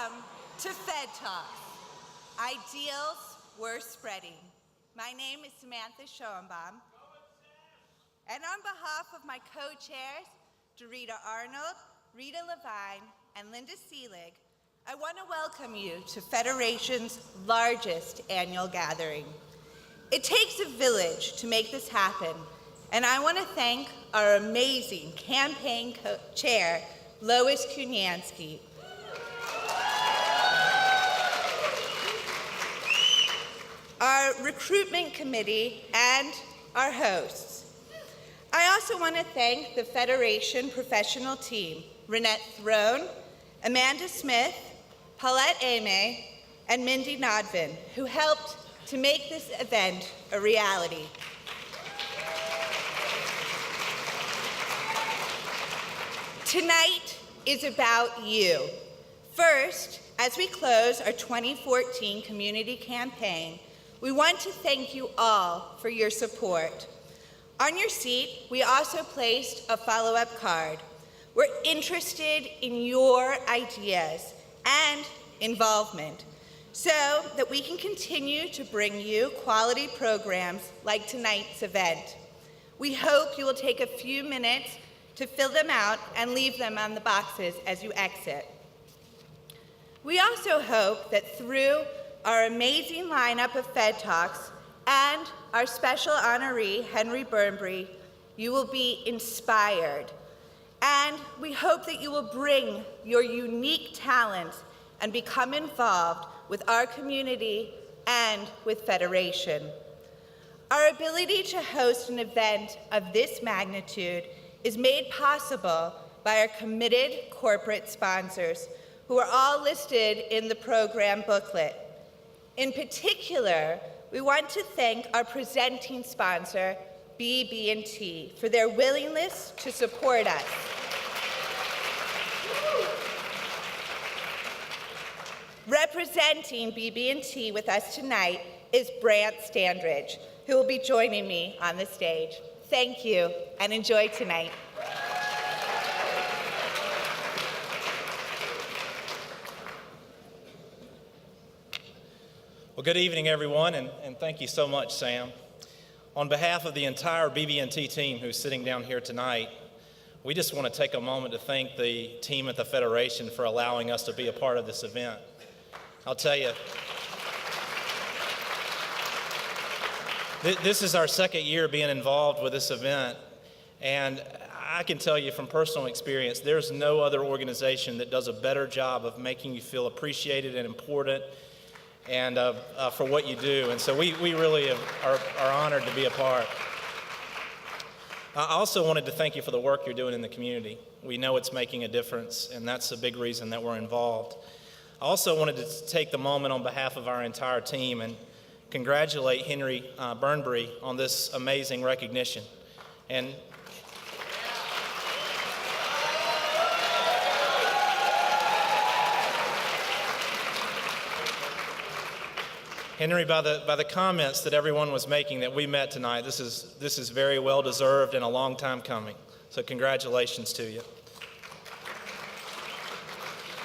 Welcome to Fed Talks, Ideals Worth Spreading. My name is Samantha Schoenbaum, and on behalf of my co-chairs, Dorita Arnold, Rita Levine, and Linda Seelig, I want to welcome you to Federation's largest annual gathering. It takes a village to make this happen, and I want to thank our amazing campaign chair, Lois Kunyansky. Our recruitment committee, and our hosts. I also want to thank the Federation professional team, Renette Throne, Amanda Smith, Paulette Ame, and Mindy Nodvin, who helped to make this event a reality. Tonight is about you. First, as we close our 2014 community campaign, we want to thank you all for your support. On your seat, we also placed a follow-up card. We're interested in your ideas and involvement so that we can continue to bring you quality programs like tonight's event. We hope you will take a few minutes to fill them out and leave them on the boxes as you exit. We also hope that through our amazing lineup of Fed Talks and our special honoree, Henry Burnbury, you will be inspired. And we hope that you will bring your unique talents and become involved with our community and with Federation. Our ability to host an event of this magnitude is made possible by our committed corporate sponsors, who are all listed in the program booklet. In particular, we want to thank our presenting sponsor, BB&T, for their willingness to support us. Representing BB&T with us tonight is Brant Standridge, who will be joining me on the stage. Thank you, and enjoy tonight. Well, good evening, everyone, and thank you so much, Sam. On behalf of the entire BB&T team who's sitting down here tonight, we just want to take a moment to thank the team at the Federation for allowing us to be a part of this event. I'll tell you, this is our second year being involved with this event, and I can tell you from personal experience, there's no other organization that does a better job of making you feel appreciated and important and for what you do. And so we really are honored to be a part. I also wanted to thank you for the work you're doing in the community. We know it's making a difference, and that's a big reason that we're involved. I also wanted to take the moment on behalf of our entire team and congratulate Henry Burnbury on this amazing recognition. And Henry, by the comments that everyone was making that we met tonight, this is very well deserved and a long time coming. So congratulations to you.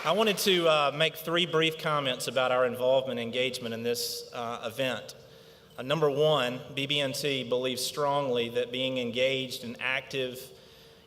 I wanted to make three brief comments about our involvement and engagement in this event. Number one, BB&T believes strongly that being engaged and active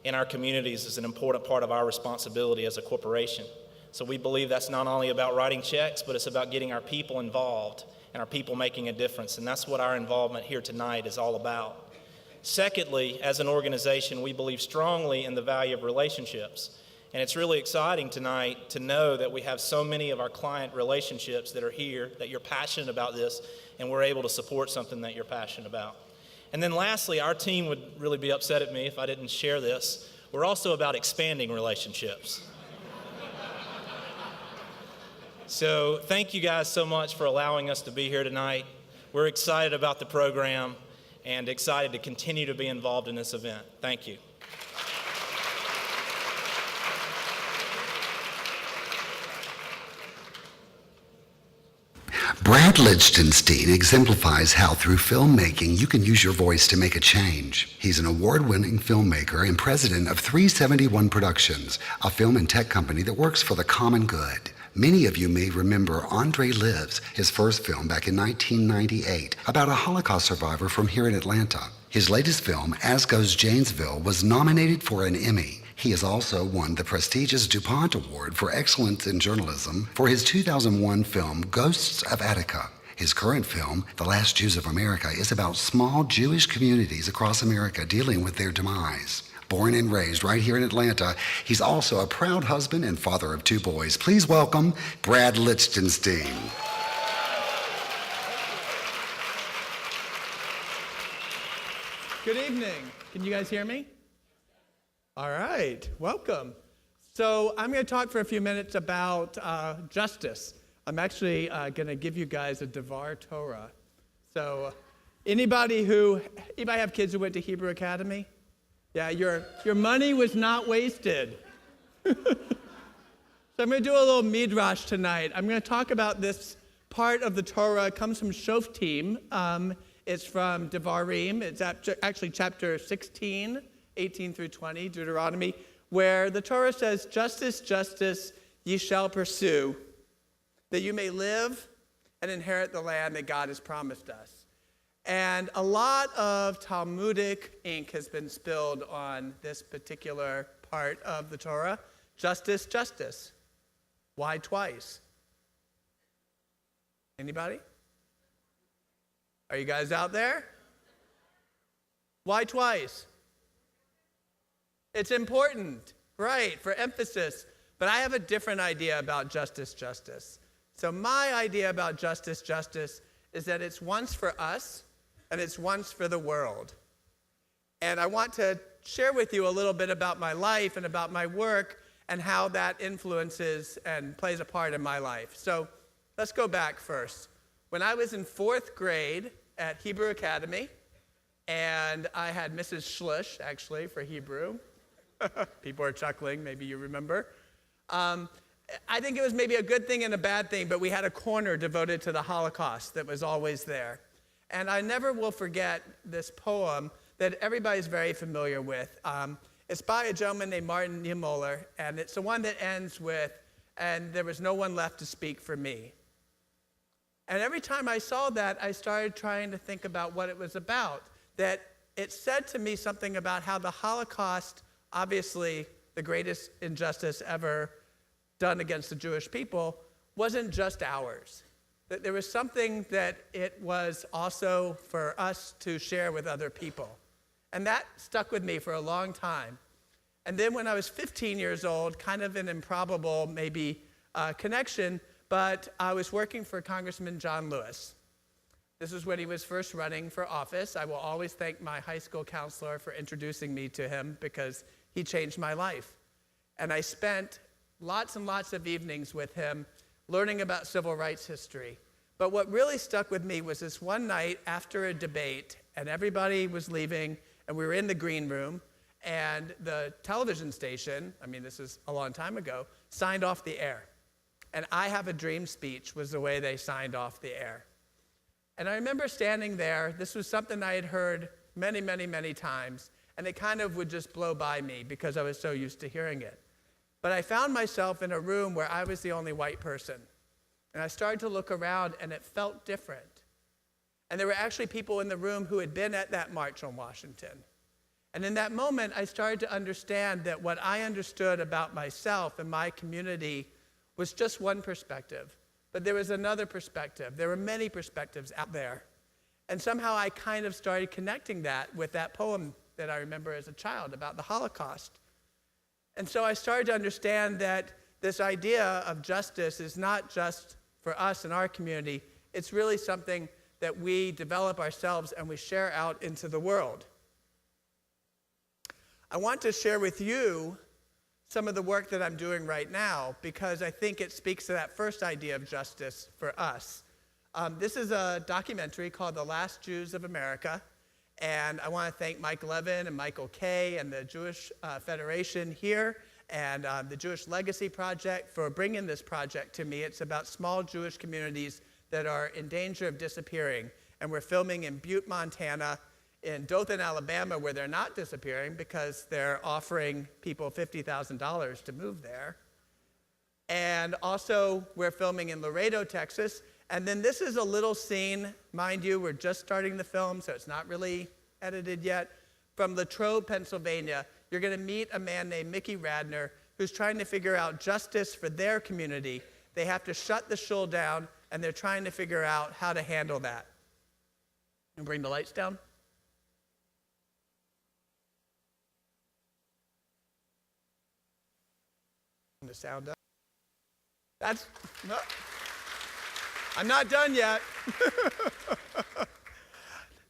in our communities is an important part of our responsibility as a corporation. So we believe that's not only about writing checks, but it's about getting our people involved and our people making a difference, and that's what our involvement here tonight is all about. Secondly, as an organization, we believe strongly in the value of relationships, and it's really exciting tonight to know that we have so many of our client relationships that are here, that you're passionate about this, and we're able to support something that you're passionate about. And then lastly, our team would really be upset at me if I didn't share this. We're also about expanding relationships. So thank you guys so much for allowing us to be here tonight. We're excited about the program and excited to continue to be involved in this event. Thank you. Brad Lichtenstein exemplifies how through filmmaking you can use your voice to make a change. He's an award-winning filmmaker and president of 371 Productions, a film and tech company that works for the common good. Many of you may remember Andre Lives, his first film back in 1998, about a Holocaust survivor from here in Atlanta. His latest film, As Goes Janesville, was nominated for an Emmy. He has also won the prestigious DuPont Award for Excellence in Journalism for his 2001 film, Ghosts of Attica. His current film, The Last Jews of America, is about small Jewish communities across America dealing with their demise. Born and raised right here in Atlanta, he's also a proud husband and father of 2 boys. Please welcome Brad Lichtenstein. Good evening. Can you guys hear me? All right, welcome. So I'm going to talk for a few minutes about justice. I'm actually going to give you guys a Devar Torah. So anybody have kids who went to Hebrew Academy? Yeah, your money was not wasted. So I'm going to do a little midrash tonight. I'm going to talk about this part of the Torah. It comes from Shoftim. It's from Devarim. It's actually chapter 16, 18 through 20, Deuteronomy, where the Torah says, "Justice, justice, ye shall pursue, that you may live and inherit the land that God has promised us." And a lot of Talmudic ink has been spilled on this particular part of the Torah. Justice, justice. Why twice? Anybody? Are you guys out there? Why twice? It's important, right, for emphasis. But I have a different idea about justice, justice. So my idea about justice, justice is that it's once for us and it's once for the world. And I want to share with you a little bit about my life and about my work and how that influences and plays a part in my life. So let's go back first. When I was in 4th grade at Hebrew Academy, and I had Mrs. Schlush, actually, for Hebrew. People are chuckling, maybe you remember. I think it was maybe a good thing and a bad thing, but we had a corner devoted to the Holocaust that was always there. And I never will forget this poem that everybody's very familiar with. It's by a gentleman named Martin Niemöller, and it's the one that ends with, "And there was no one left to speak for me." And every time I saw that, I started trying to think about what it was about. That it said to me something about how the Holocaust, obviously the greatest injustice ever done against the Jewish people, wasn't just ours. That there was something that it was also for us to share with other people. And that stuck with me for a long time. And then when I was 15 years old, kind of an improbable maybe connection, but I was working for Congressman John Lewis. This is when he was first running for office. I will always thank my high school counselor for introducing me to him because he changed my life. And I spent lots and lots of evenings with him learning about civil rights history. But what really stuck with me was this one night after a debate, and everybody was leaving, and we were in the green room, and the television station, I mean, this is a long time ago, signed off the air. And "I Have a Dream" speech was the way they signed off the air. And I remember standing there. This was something I had heard many, many, many times, and it kind of would just blow by me because I was so used to hearing it. But I found myself in a room where I was the only white person. And I started to look around, and it felt different. And there were actually people in the room who had been at that march on Washington. And in that moment, I started to understand that what I understood about myself and my community was just one perspective, but there was another perspective. There were many perspectives out there. And somehow I kind of started connecting that with that poem that I remember as a child about the Holocaust. And so I started to understand that this idea of justice is not just for us in our community, it's really something that we develop ourselves and we share out into the world. I want to share with you some of the work that I'm doing right now because I think it speaks to that first idea of justice for us. This is a documentary called The Last Jews of America, and I want to thank Mike Levin and Michael Kay and the Jewish Federation here and the Jewish Legacy Project for bringing this project to me. It's about small Jewish communities that are in danger of disappearing, and we're filming in Butte, Montana, in Dothan, Alabama, where they're not disappearing because they're offering people $50,000 to move there. And also, we're filming in Laredo, Texas. And then this is a little scene, mind you, we're just starting the film, so it's not really edited yet. From Latrobe, Pennsylvania, you're going to meet a man named Mickey Radner who's trying to figure out justice for their community. They have to shut the shul down, and they're trying to figure out how to handle that. And bring the lights down. And the sound up. No, I'm not done yet.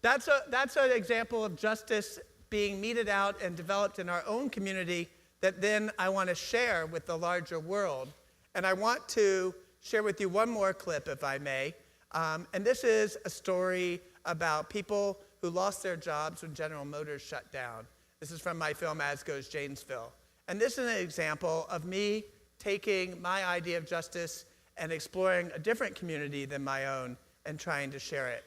That's an example of justice being meted out and developed in our own community that then I want to share with the larger world. And I want to share with you one more clip, if I may. And this is a story about people who lost their jobs when General Motors shut down. This is from my film, As Goes Janesville. And this is an example of me taking my idea of justice and exploring a different community than my own and trying to share it.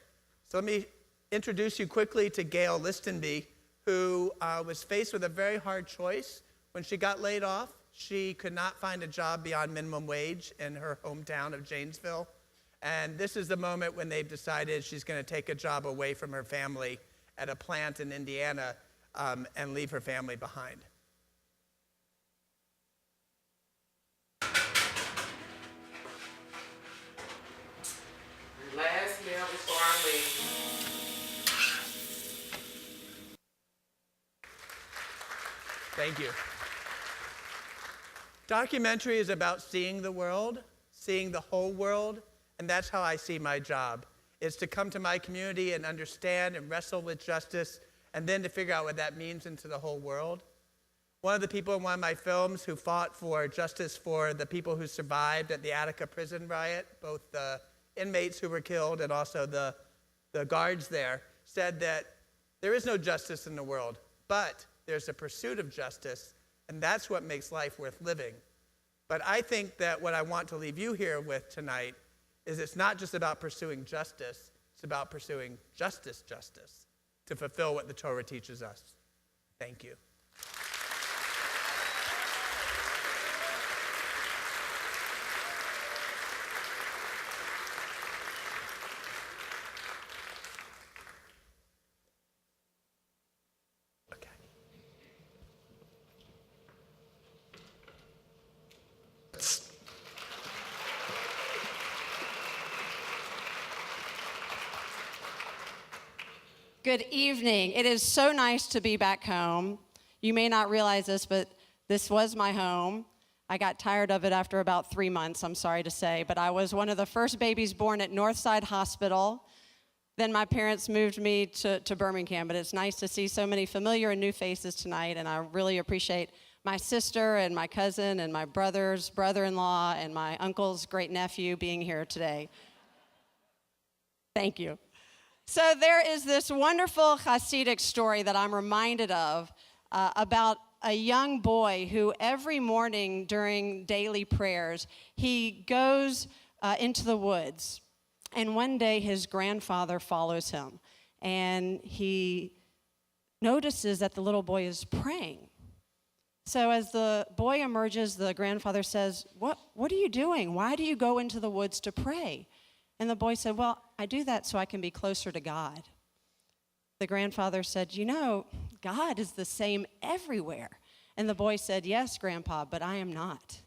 So let me introduce you quickly to Gail Listenby, who was faced with a very hard choice. When she got laid off, she could not find a job beyond minimum wage in her hometown of Janesville. And this is the moment when they've decided she's going to take a job away from her family at a plant in Indiana and leave her family behind. Last meal before I leave. Thank you. Documentary is about seeing the world, seeing the whole world, and that's how I see my job. It's to come to my community and understand and wrestle with justice, and then to figure out what that means into the whole world. One of the people in one of my films who fought for justice for the people who survived at the Attica prison riot, both the inmates who were killed and also the guards there, said that there is no justice in the world, but there's a pursuit of justice, and that's what makes life worth living. But I think that what I want to leave you here with tonight is it's not just about pursuing justice, it's about pursuing justice to fulfill what the Torah teaches us. Thank you. Good evening. It is so nice to be back home. You may not realize this, but this was my home. I got tired of it after about 3 months, I'm sorry to say, but I was one of the first babies born at Northside Hospital. Then my parents moved me to Birmingham, but it's nice to see so many familiar and new faces tonight, and I really appreciate my sister and my cousin and my brother's brother-in-law and my uncle's great-nephew being here today. Thank you. So there is this wonderful Hasidic story that I'm reminded of about a young boy who every morning during daily prayers, he goes into the woods. And one day his grandfather follows him. And he notices that the little boy is praying. So as the boy emerges, the grandfather says, What are you doing? Why do you go into the woods to pray? And the boy said, well, I do that so I can be closer to God. The grandfather said, you know, God is the same everywhere. And the boy said, yes, Grandpa, but I am not.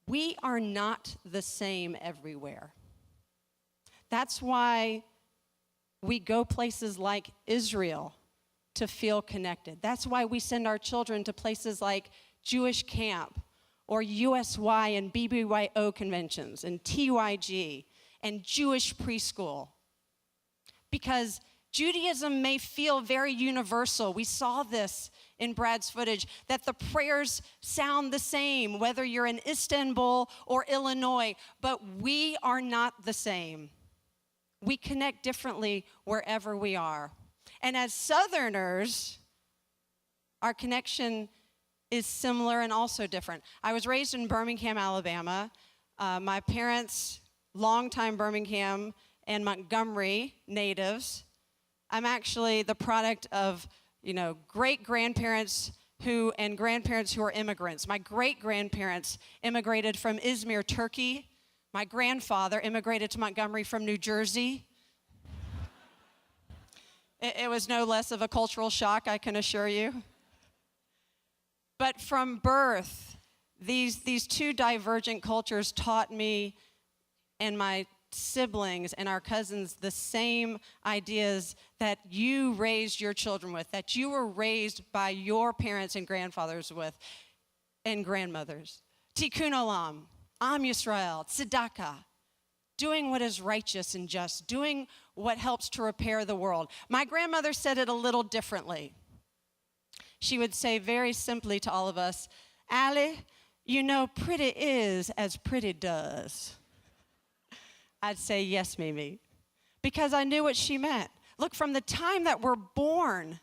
We are not the same everywhere. That's why we go places like Israel to feel connected. That's why we send our children to places like Jewish camp or USY and BBYO conventions and TYG and Jewish preschool. Because Judaism may feel very universal. We saw this in Brad's footage, that the prayers sound the same, whether you're in Istanbul or Illinois, but we are not the same. We connect differently wherever we are. And as Southerners, our connection is similar and also different. I was raised in Birmingham, Alabama. My parents, longtime Birmingham and Montgomery natives. I'm actually the product of, great-grandparents and grandparents who are immigrants. My great-grandparents immigrated from Izmir, Turkey. My grandfather immigrated to Montgomery from New Jersey. It was no less of a cultural shock, I can assure you. But from birth, these two divergent cultures taught me and my siblings and our cousins the same ideas that you raised your children with, that you were raised by your parents and grandfathers with, and grandmothers. Tikkun olam, Am Yisrael, tzedakah, doing what is righteous and just, doing what helps to repair the world. My grandmother said it a little differently. She would say very simply to all of us, Allie, you know, pretty is as pretty does. I'd say, yes, Mimi, because I knew what she meant. Look, from the time that we're born,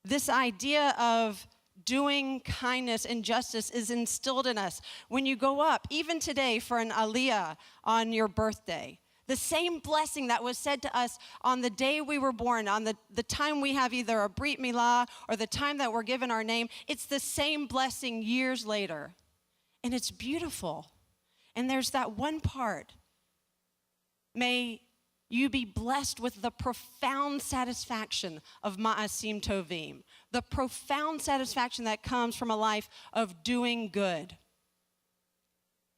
this idea of doing kindness and justice is instilled in us. When you go up, even today for an aliyah on your birthday, the same blessing that was said to us on the day we were born, on the time we have either a Brit Milah or the time that we're given our name, it's the same blessing years later. And it's beautiful. And there's that one part. May you be blessed with the profound satisfaction of Ma'asim Tovim, the profound satisfaction that comes from a life of doing good.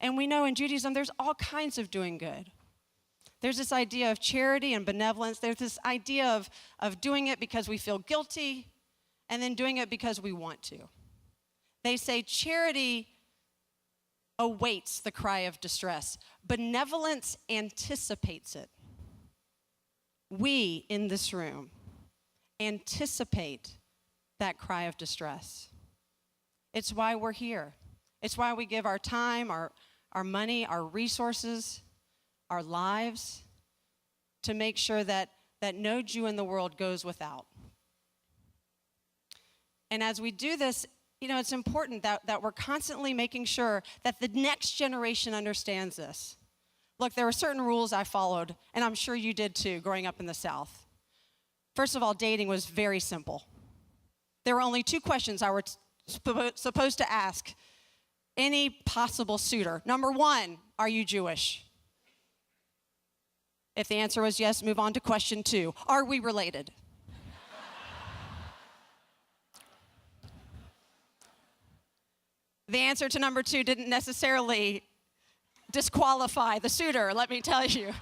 And we know in Judaism there's all kinds of doing good. There's this idea of charity and benevolence. There's this idea of doing it because we feel guilty and then doing it because we want to. They say charity awaits the cry of distress. Benevolence anticipates it. We in this room anticipate that cry of distress. It's why we're here. It's why we give our time, our money, our resources, our lives to make sure that no Jew in the world goes without. And as we do this, you know, it's important that we're constantly making sure that the next generation understands this. Look, there were certain rules I followed, and I'm sure you did too, growing up in the South. First of all, dating was very simple. There were only two questions I was supposed to ask any possible suitor. Number one, are you Jewish? If the answer was yes, move on to question two. Are we related? The answer to number two didn't necessarily disqualify the suitor, let me tell you.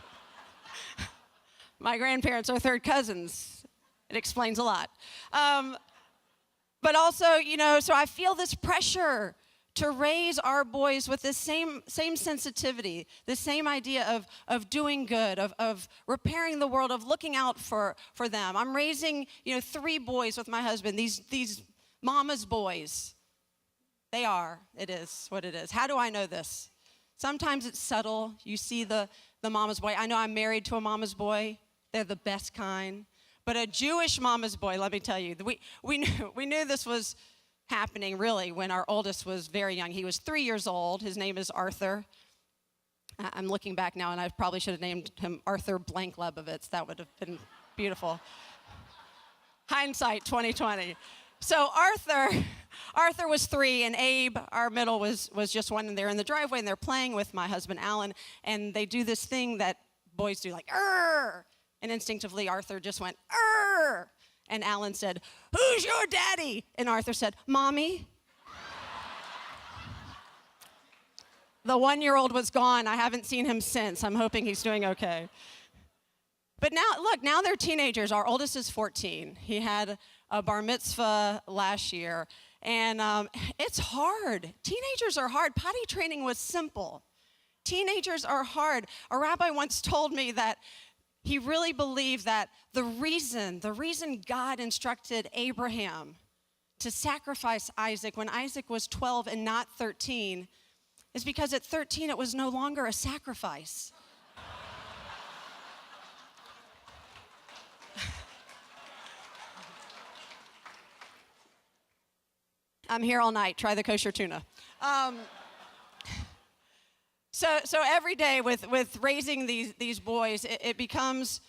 My grandparents are third cousins. It explains a lot. But also, you know, so I feel this pressure to raise our boys with this same sensitivity, the same idea of doing good, of repairing the world, of looking out for them. I'm raising, you know, 3 boys with my husband, these mama's boys. It is what it is. How do I know this? Sometimes it's subtle. You see the mama's boy. I know I'm married to a mama's boy. They're the best kind. But a Jewish mama's boy, let me tell you, we knew this was happening really when our oldest was very young. He was 3 years old. His name is Arthur. I'm looking back now, and I probably should have named him Arthur Blank Lebovitz. That would have been beautiful. Hindsight 2020. So Arthur was 3, and Abe, our middle, was just 1, and they're in the driveway, and they're playing with my husband, Alan, and they do this thing that boys do, like, "Arr!" And instinctively, Arthur just went, "Arr!" And Alan said, "Who's your daddy?" And Arthur said, "Mommy." The 1-year-old was gone. I haven't seen him since. I'm hoping he's doing okay. But now they're teenagers. Our oldest is 14. He had a bar mitzvah last year. And it's hard. Teenagers are hard. Potty training was simple. Teenagers are hard. A rabbi once told me that he really believed that the reason God instructed Abraham to sacrifice Isaac when Isaac was 12 and not 13 is because at 13 it was no longer a sacrifice. I'm here all night. Try the kosher tuna. So every day with raising these boys, it becomes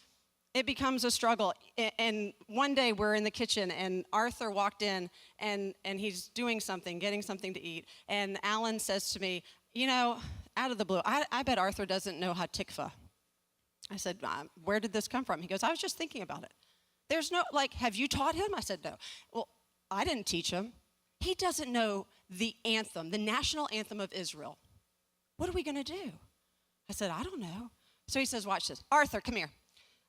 it becomes a struggle. And one day we're in the kitchen and Arthur walked in and he's doing something, getting something to eat. And Alan says to me, out of the blue, I bet Arthur doesn't know Hatikva. I said, where did this come from? He goes, I was just thinking about it. There's no, have you taught him? I said, no. Well, I didn't teach him. He doesn't know the anthem, the national anthem of Israel. What are we going to do? I said, I don't know. So he says, watch this. Arthur, come here.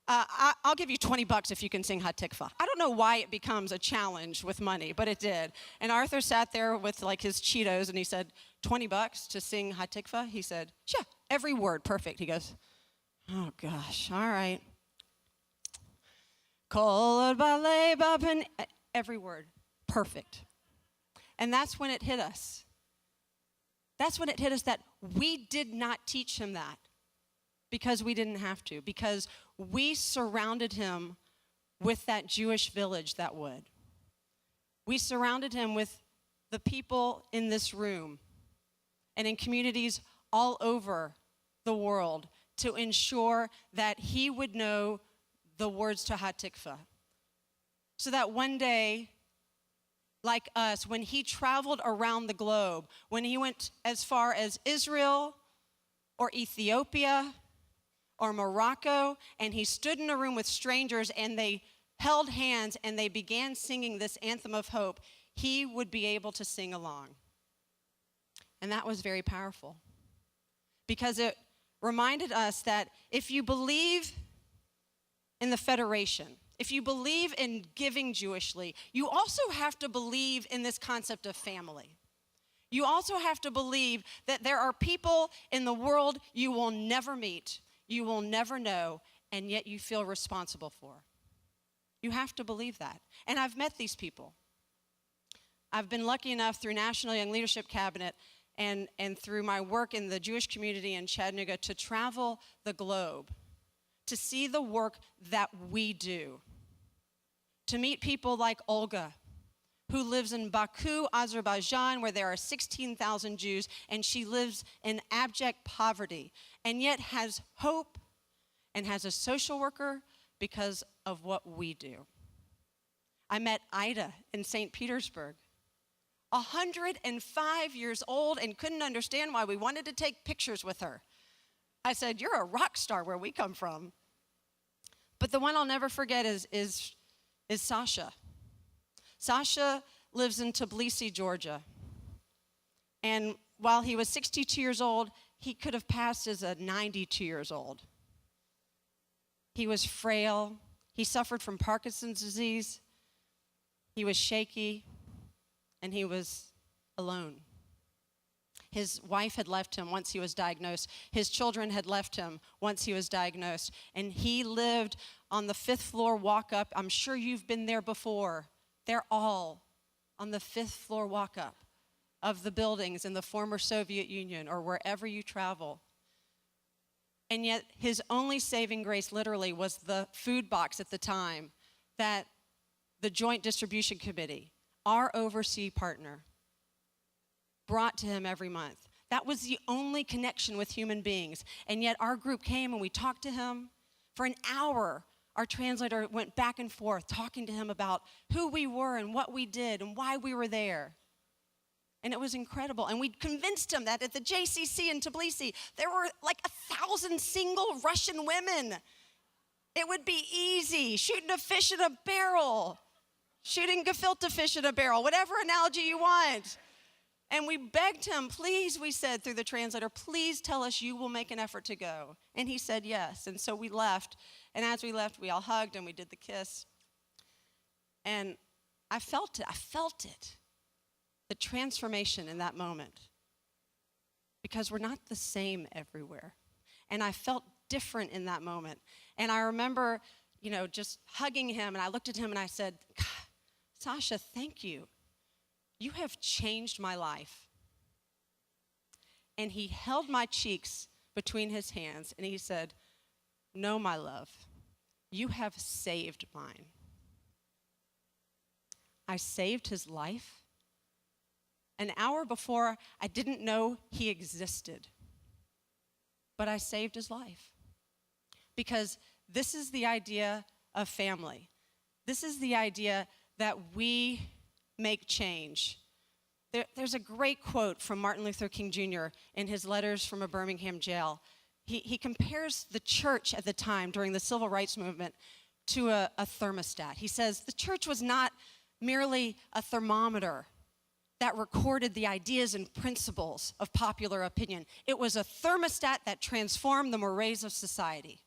I'll give you $20 if you can sing Hatikva. I don't know why it becomes a challenge with money, but it did. And Arthur sat there with his Cheetos and he said, $20 to sing Hatikva? He said, yeah, every word, perfect. He goes, oh gosh, all right. Every word, perfect. And that's when it hit us. That's when it hit us that we did not teach him that because we didn't have to, because we surrounded him with that Jewish village that would. We surrounded him with the people in this room and in communities all over the world to ensure that he would know the words to Hatikva. So that one day, like us, when he traveled around the globe, when he went as far as Israel or Ethiopia or Morocco, and he stood in a room with strangers and they held hands and they began singing this anthem of hope, he would be able to sing along. And that was very powerful because it reminded us that if you believe in the Federation, if you believe in giving Jewishly, you also have to believe in this concept of family. You also have to believe that there are people in the world you will never meet, you will never know, and yet you feel responsible for. You have to believe that. And I've met these people. I've been lucky enough through National Young Leadership Cabinet and through my work in the Jewish community in Chattanooga to travel the globe, to see the work that we do, to meet people like Olga, who lives in Baku, Azerbaijan, where there are 16,000 Jews, and she lives in abject poverty, and yet has hope and has a social worker because of what we do. I met Ida in St. Petersburg, 105 years old, and couldn't understand why we wanted to take pictures with her. I said, you're a rock star where we come from. But the one I'll never forget is Sasha. Sasha lives in Tbilisi, Georgia. And while he was 62 years old, he could have passed as a 92 years old. He was frail. He suffered from Parkinson's disease. He was shaky, and he was alone. His wife had left him once he was diagnosed. His children had left him once he was diagnosed. And he lived on the 5th floor walk up. I'm sure you've been there before. They're all on the 5th floor walk up of the buildings in the former Soviet Union or wherever you travel. And yet his only saving grace literally was the food box at the time that the Joint Distribution Committee, our overseas partner, brought to him every month. That was the only connection with human beings. And yet our group came and we talked to him for an hour. Our translator went back and forth talking to him about who we were and what we did and why we were there. And it was incredible. And we convinced him that at the JCC in Tbilisi, there were like 1,000 single Russian women. It would be easy, shooting a fish in a barrel, shooting gefilte fish in a barrel, whatever analogy you want. And we begged him, please, we said through the translator, please tell us you will make an effort to go. And he said yes. And so we left. And as we left, we all hugged and we did the kiss. And I felt it, the transformation in that moment. Because we're not the same everywhere. And I felt different in that moment. And I remember, just hugging him. And I looked at him and I said, Sasha, thank you. You have changed my life. And he held my cheeks between his hands and he said, no, my love, you have saved mine. I saved his life. An hour before, I didn't know he existed, but I saved his life because This is the idea of family. This is the idea that we make change. There's a great quote from Martin Luther King Jr. in his letters from a Birmingham jail. He compares the church at the time during the civil rights movement to a thermostat. He says the church was not merely a thermometer that recorded the ideas and principles of popular opinion. It was a thermostat that transformed the mores of society.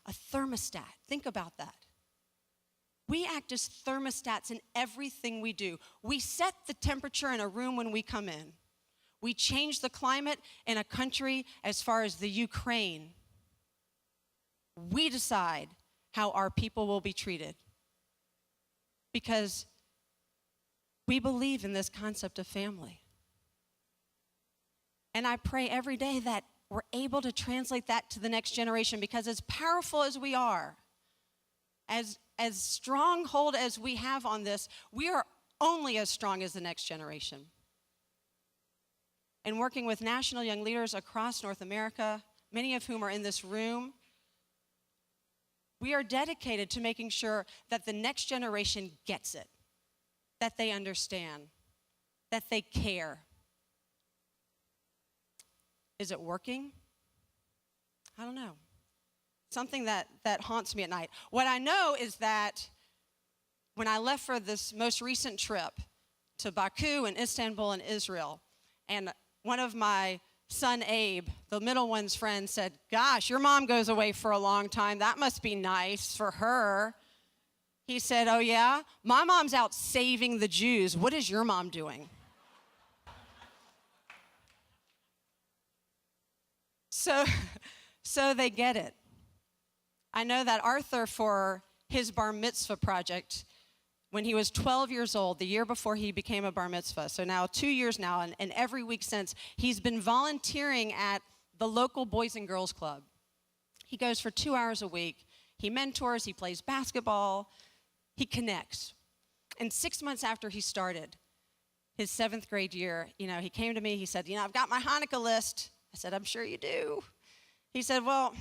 A thermostat. Think about that. We act as thermostats in everything we do. We set the temperature in a room when we come in. We change the climate in a country as far as the Ukraine. We decide how our people will be treated because we believe in this concept of family. And I pray every day that we're able to translate that to the next generation, because as powerful as we are, as stronghold as we have on this, we are only as strong as the next generation. And working with national young leaders across North America, many of whom are in this room, we are dedicated to making sure that the next generation gets it, that they understand, that they care. Is it working? I don't know. Something that haunts me at night. What I know is that when I left for this most recent trip to Baku and Istanbul and Israel, and one of my son Abe, the middle one's friend, said, "Gosh, your mom goes away for a long time. That must be nice for her." He said, "Oh yeah? My mom's out saving the Jews. What is your mom doing?" So they get it. I know that Arthur, for his bar mitzvah project, when he was 12 years old, the year before he became a bar mitzvah, so now 2 years now, and every week since, he's been volunteering at the local Boys and Girls Club. He goes for 2 hours a week. He mentors, he plays basketball, he connects. And 6 months after he started his 7th grade year, he came to me, he said, "I've got my Hanukkah list." I said, "I'm sure you do." He said, "Well,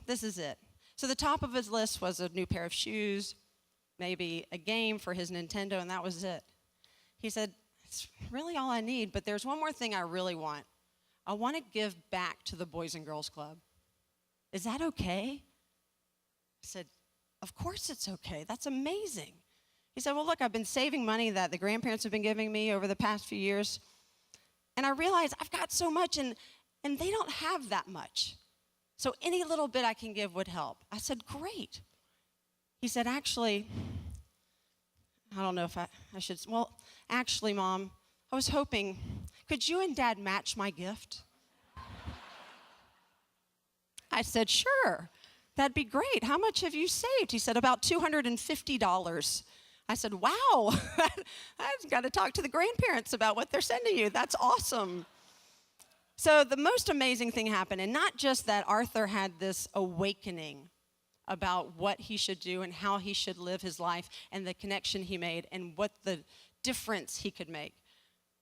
this is it." So the top of his list was a new pair of shoes, maybe a game for his Nintendo, and that was it. He said, "It's really all I need, but there's one more thing I really want. I want to give back to the Boys and Girls Club. Is that okay?" I said, "Of course it's okay. That's amazing." He said, "Well, look, I've been saving money that the grandparents have been giving me over the past few years, and I realize I've got so much, and they don't have that much. So any little bit I can give would help." I said, "Great." He said, "Actually, I don't know if I should, well, actually, Mom, I was hoping, could you and Dad match my gift?" I said, "Sure, that'd be great. How much have you saved?" He said, "About $250. I said, "Wow, I've got to talk to the grandparents about what they're sending you. That's awesome." So the most amazing thing happened, and not just that Arthur had this awakening about what he should do and how he should live his life and the connection he made and what the difference he could make,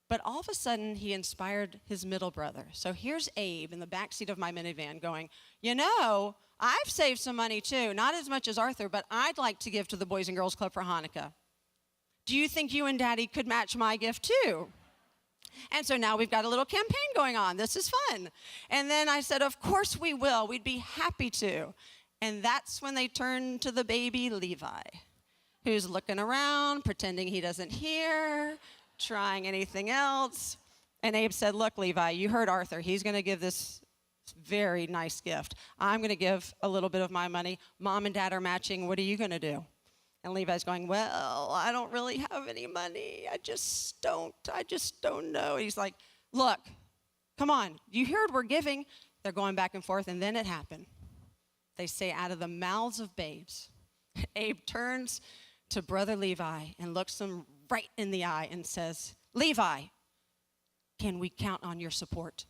but all of a sudden he inspired his middle brother. So here's Abe in the backseat of my minivan going, "I've saved some money too, not as much as Arthur, but I'd like to give to the Boys and Girls Club for Hanukkah. Do you think you and Daddy could match my gift too?" And so now we've got a little campaign going on. This is fun. And then I said, "Of course we will. We'd be happy to." And that's when they turned to the baby Levi, who's looking around, pretending he doesn't hear, trying anything else. And Abe said, "Look, Levi, you heard Arthur. He's going to give this very nice gift. I'm going to give a little bit of my money. Mom and Dad are matching. What are you going to do?" And Levi's going, "Well, I don't really have any money. I just don't know." He's like, "Look, come on. You heard we're giving." They're going back and forth, and then it happened. They say out of the mouths of babes. Abe turns to brother Levi and looks him right in the eye and says, "Levi, can we count on your support?"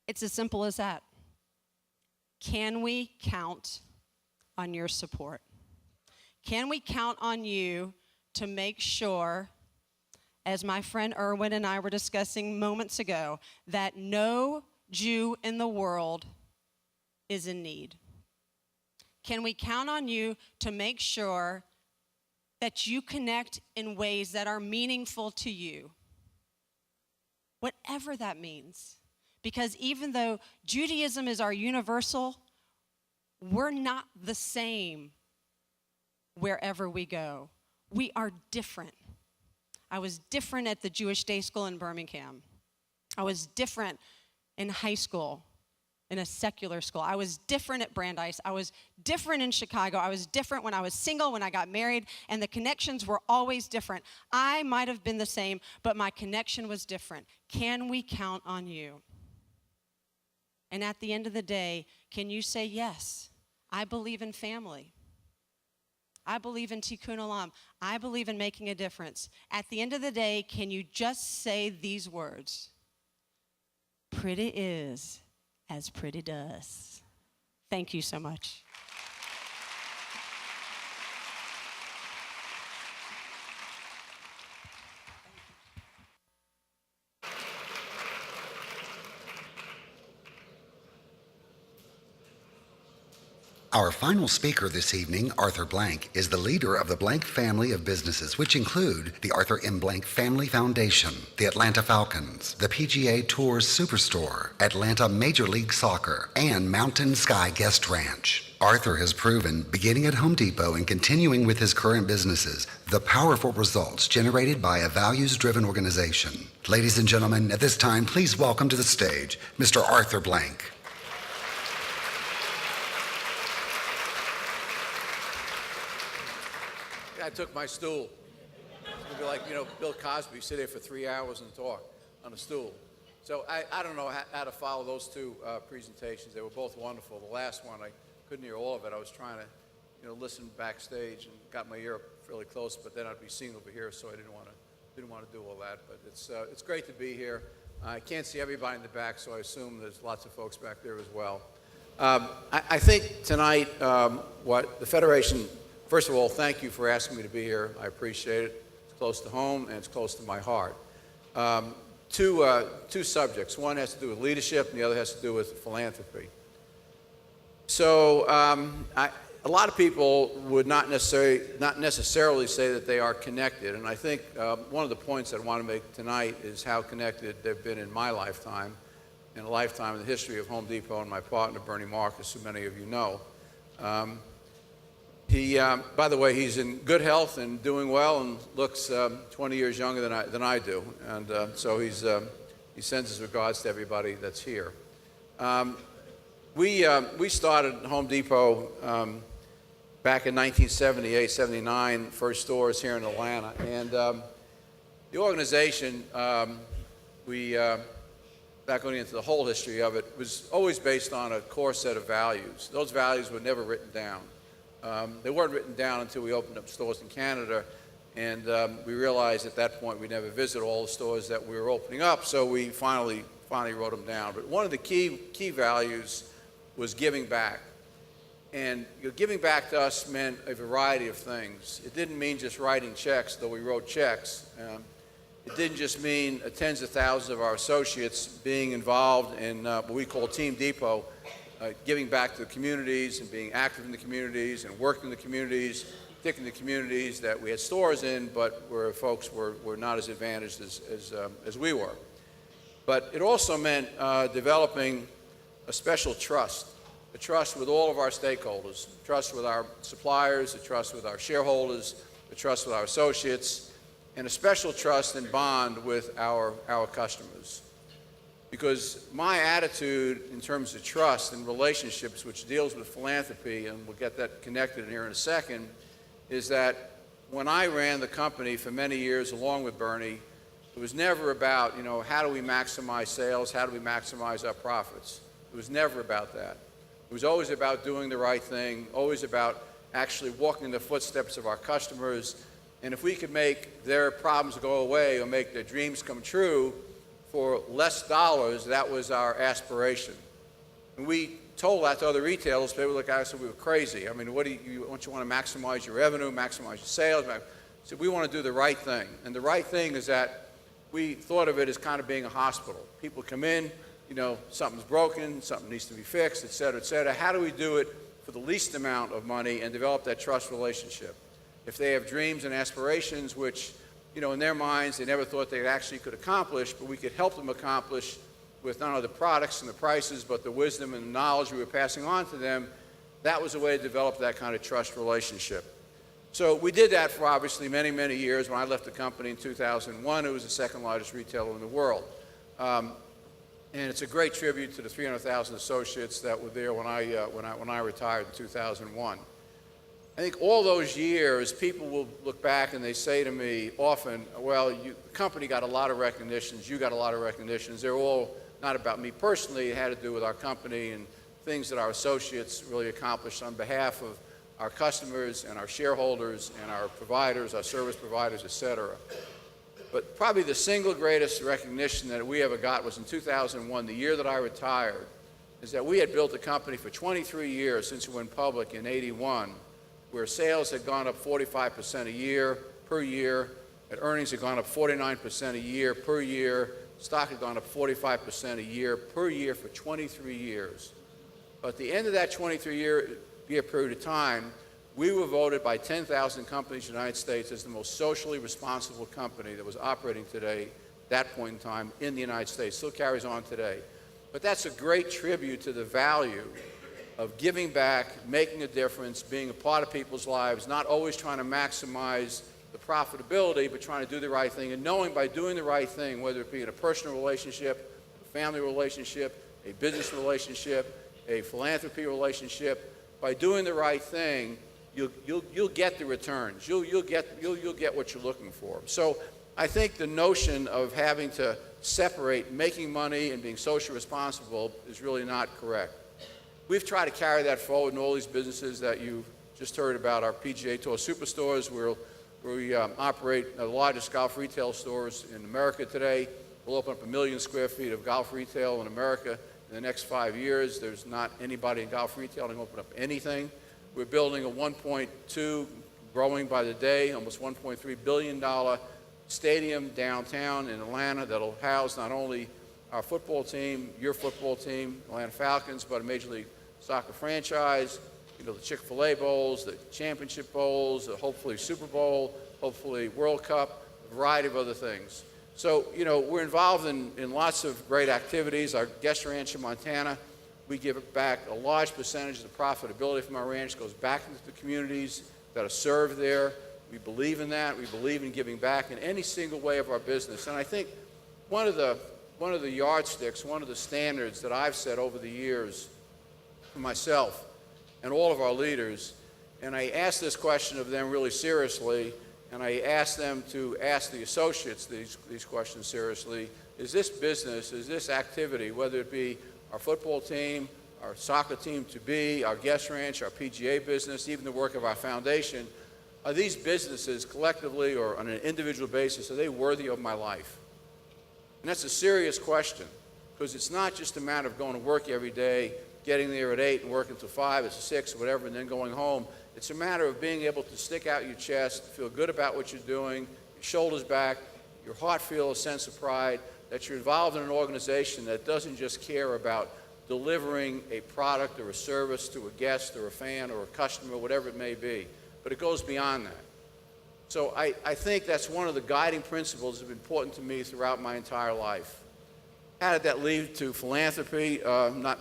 It's as simple as that. Can we count on your support? Can we count on you to make sure as my friend Erwin and I were discussing moments ago, that no Jew in the world is in need? Can we count on you to make sure that you connect in ways that are meaningful to you? Whatever that means. Because even though Judaism is our universal, we're not the same wherever we go. We are different. I was different at the Jewish Day School in Birmingham. I was different in high school, in a secular school. I was different at Brandeis. I was different in Chicago. I was different when I was single, when I got married, and the connections were always different. I might have been the same, but my connection was different. Can we count on you? And at the end of the day, can you say, yes, I believe in family. I believe in Tikkun Olam. I believe in making a difference. At the end of the day, can you just say these words? Pretty is as pretty does. Thank you so much. Our final speaker this evening, Arthur Blank, is the leader of the Blank family of businesses, which include the Arthur M. Blank Family Foundation, the Atlanta Falcons, the PGA Tours Superstore, Atlanta Major League Soccer, and Mountain Sky Guest Ranch. Arthur has proven, beginning at Home Depot and continuing with his current businesses, the powerful results generated by a values-driven organization. Ladies and gentlemen, at this time, please welcome to the stage Mr. Arthur Blank. I took my stool. It's going to be like, Bill Cosby, sit there for 3 hours and talk on a stool. So I don't know how to follow those two presentations. They were both wonderful. The last one, I couldn't hear all of it. I was trying to, listen backstage and got my ear up fairly close, but then I'd be seen over here, so I didn't want to do all that. But it's great to be here. I can't see everybody in the back, so I assume there's lots of folks back there as well. I think tonight, what the Federation. First of all, thank you for asking me to be here. I appreciate it. It's close to home and it's close to my heart. Two subjects. One has to do with leadership and the other has to do with philanthropy. So a lot of people would not necessarily say that they are connected. And I think one of the points I want to make tonight is how connected they've been in my lifetime, in a lifetime in the history of Home Depot and my partner, Bernie Marcus, who many of you know. By the way, he's in good health and doing well and looks 20 years younger than I do. And so he sends his regards to everybody that's here. We started Home Depot back in 1978, 79, first stores here in Atlanta. And the organization, back going into the whole history of it, was always based on a core set of values. Those values were never written down. They weren't written down until we opened up stores in Canada, and we realized at that point we'd never visit all the stores that we were opening up, so we finally wrote them down. But one of the key values was giving back. And giving back to us meant a variety of things. It didn't mean just writing checks, though we wrote checks. It didn't just mean tens of thousands of our associates being involved in what we call Team Depot, giving back to the communities and being active in the communities and working in the communities, particularly the communities that we had stores in, but where folks were not as advantaged as we were. But it also meant developing a special trust, a trust with all of our stakeholders, a trust with our suppliers, a trust with our shareholders, a trust with our associates, and a special trust and bond with our customers. Because my attitude in terms of trust and relationships, which deals with philanthropy, and we'll get that connected here in a second, is that when I ran the company for many years along with Bernie, it was never about, how do we maximize sales, how do we maximize our profits. It was never about that. It was always about doing the right thing, always about actually walking in the footsteps of our customers. And if we could make their problems go away or make their dreams come true, for less dollars, that was our aspiration. And we told that to other retailers. They would look at us and we were crazy. I mean, don't you want to maximize your revenue, maximize your sales? So we want to do the right thing. And the right thing is that we thought of it as kind of being a hospital. People come in, something's broken, something needs to be fixed, et cetera, et cetera. How do we do it for the least amount of money and develop that trust relationship? If they have dreams and aspirations, which, in their minds, they never thought they actually could accomplish, but we could help them accomplish with not only the products and the prices, but the wisdom and the knowledge we were passing on to them, that was a way to develop that kind of trust relationship. So we did that for obviously many, many years. When I left the company in 2001, it was the second largest retailer in the world. And it's a great tribute to the 300,000 associates that were there when I retired in 2001. I think all those years, people will look back and they say to me often, well, the company got a lot of recognitions, you got a lot of recognitions. They're all not about me personally. It had to do with our company and things that our associates really accomplished on behalf of our customers and our shareholders and our providers, our service providers, et cetera. But probably the single greatest recognition that we ever got was in 2001, the year that I retired, is that we had built a company for 23 years since we went public in '81, where sales had gone up 45% a year per year, and earnings had gone up 49% a year per year, stock had gone up 45% a year per year for 23 years. But at the end of that 23-year period of time, we were voted by 10,000 companies in the United States as the most socially responsible company that was operating today, at that point in time, in the United States. Still carries on today. But that's a great tribute to the value of giving back, making a difference, being a part of people's lives, not always trying to maximize the profitability, but trying to do the right thing, and knowing by doing the right thing, whether it be in a personal relationship, a family relationship, a business relationship, a philanthropy relationship, by doing the right thing, you'll get the returns. You'll get what you're looking for. So I think the notion of having to separate making money and being socially responsible is really not correct. We've tried to carry that forward in all these businesses that you just heard about, our PGA Tour Superstores, where we operate the largest golf retail stores in America today. We'll open up 1 million square feet of golf retail in America in the next 5 years. There's not anybody in golf retail that can open up anything. We're building a 1.2, growing by the day, almost $1.3 billion stadium downtown in Atlanta that'll house not only our football team, your football team, Atlanta Falcons, but a Major League Soccer franchise, the Chick-fil-A Bowls, the Championship Bowls, hopefully Super Bowl, hopefully World Cup, a variety of other things. So, we're involved in lots of great activities. Our guest ranch in Montana, we give back a large percentage of the profitability from our ranch goes back into the communities that are served there. We believe in that. We believe in giving back in any single way of our business. And I think one of the yardsticks, one of the standards that I've set over the years for myself and all of our leaders, and I ask this question of them really seriously, and I ask them to ask the associates these questions seriously, is this business, is this activity, whether it be our football team, our soccer team to be, our guest ranch, our PGA business, even the work of our foundation, are these businesses collectively or on an individual basis, are they worthy of my life? And that's a serious question, because it's not just a matter of going to work every day, getting there at 8 and working till 5 or 6 or whatever, and then going home. It's a matter of being able to stick out your chest, feel good about what you're doing, your shoulders back, your heart feel a sense of pride, that you're involved in an organization that doesn't just care about delivering a product or a service to a guest or a fan or a customer, whatever it may be, but it goes beyond that. So I think that's one of the guiding principles that have been important to me throughout my entire life. How did that lead to philanthropy?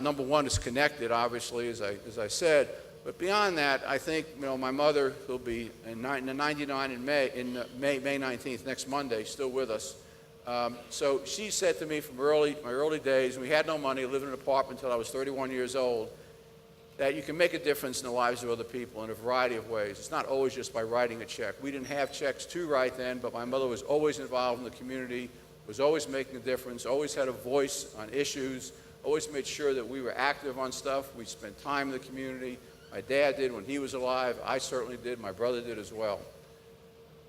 Number one, it's connected, obviously, as I said. But beyond that, I think my mother, who'll be in 99 in May 19th, next Monday, still with us. So she said to me from my early days, we had no money, lived in an apartment until I was 31 years old, that you can make a difference in the lives of other people in a variety of ways. It's not always just by writing a check. We didn't have checks to write then, but my mother was always involved in the community, was always making a difference, always had a voice on issues, always made sure that we were active on stuff. We spent time in the community. My dad did when he was alive. I certainly did. My brother did as well.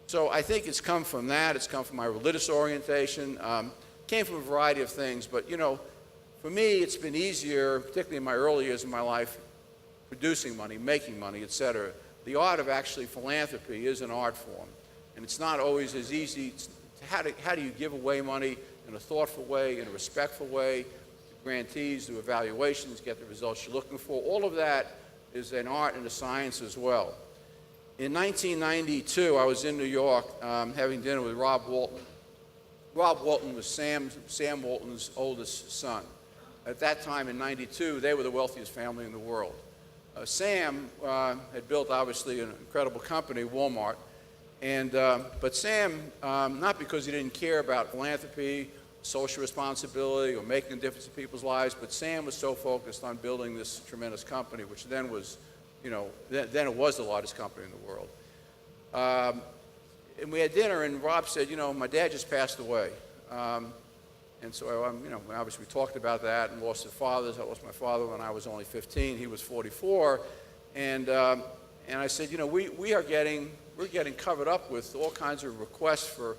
So I think it's come from that. It's come from my religious orientation. Came from a variety of things. But, for me, it's been easier, particularly in my early years of my life, producing money, making money, et cetera. The art of actually philanthropy is an art form. And it's not always as easy. How do you give away money in a thoughtful way, in a respectful way, to grantees, do evaluations, get the results you're looking for? All of that is an art and a science as well. In 1992, I was in New York having dinner with Rob Walton. Rob Walton was Sam Walton's oldest son. At that time, in 92, they were the wealthiest family in the world. Sam had built, obviously, an incredible company, Walmart. But Sam, not because he didn't care about philanthropy, social responsibility, or making a difference in people's lives, but Sam was so focused on building this tremendous company, which then was, then it was the largest company in the world. And we had dinner, and Rob said, my dad just passed away. And so, obviously we talked about that and lost his fathers. I lost my father when I was only 15. He was 44. And I said, we're getting covered up with all kinds of requests for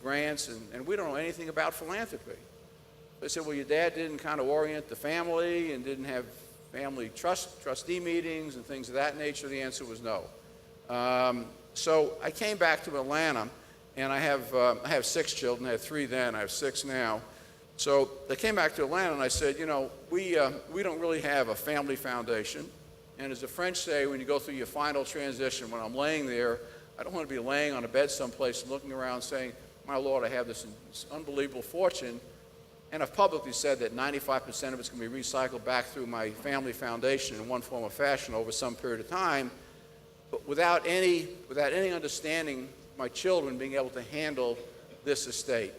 grants, and we don't know anything about philanthropy. They said, well, your dad didn't kind of orient the family and didn't have family trustee meetings and things of that nature. The answer was no. So I came back to Atlanta, and I have 6 children. I had 3 then. I have 6 now. So I came back to Atlanta, and I said, we don't really have a family foundation. And as the French say, when you go through your final transition, when I'm laying there, I don't want to be laying on a bed someplace and looking around saying, my Lord, I have this unbelievable fortune. And I've publicly said that 95% of it's going to be recycled back through my family foundation in one form or fashion over some period of time, but without any understanding my children being able to handle this estate.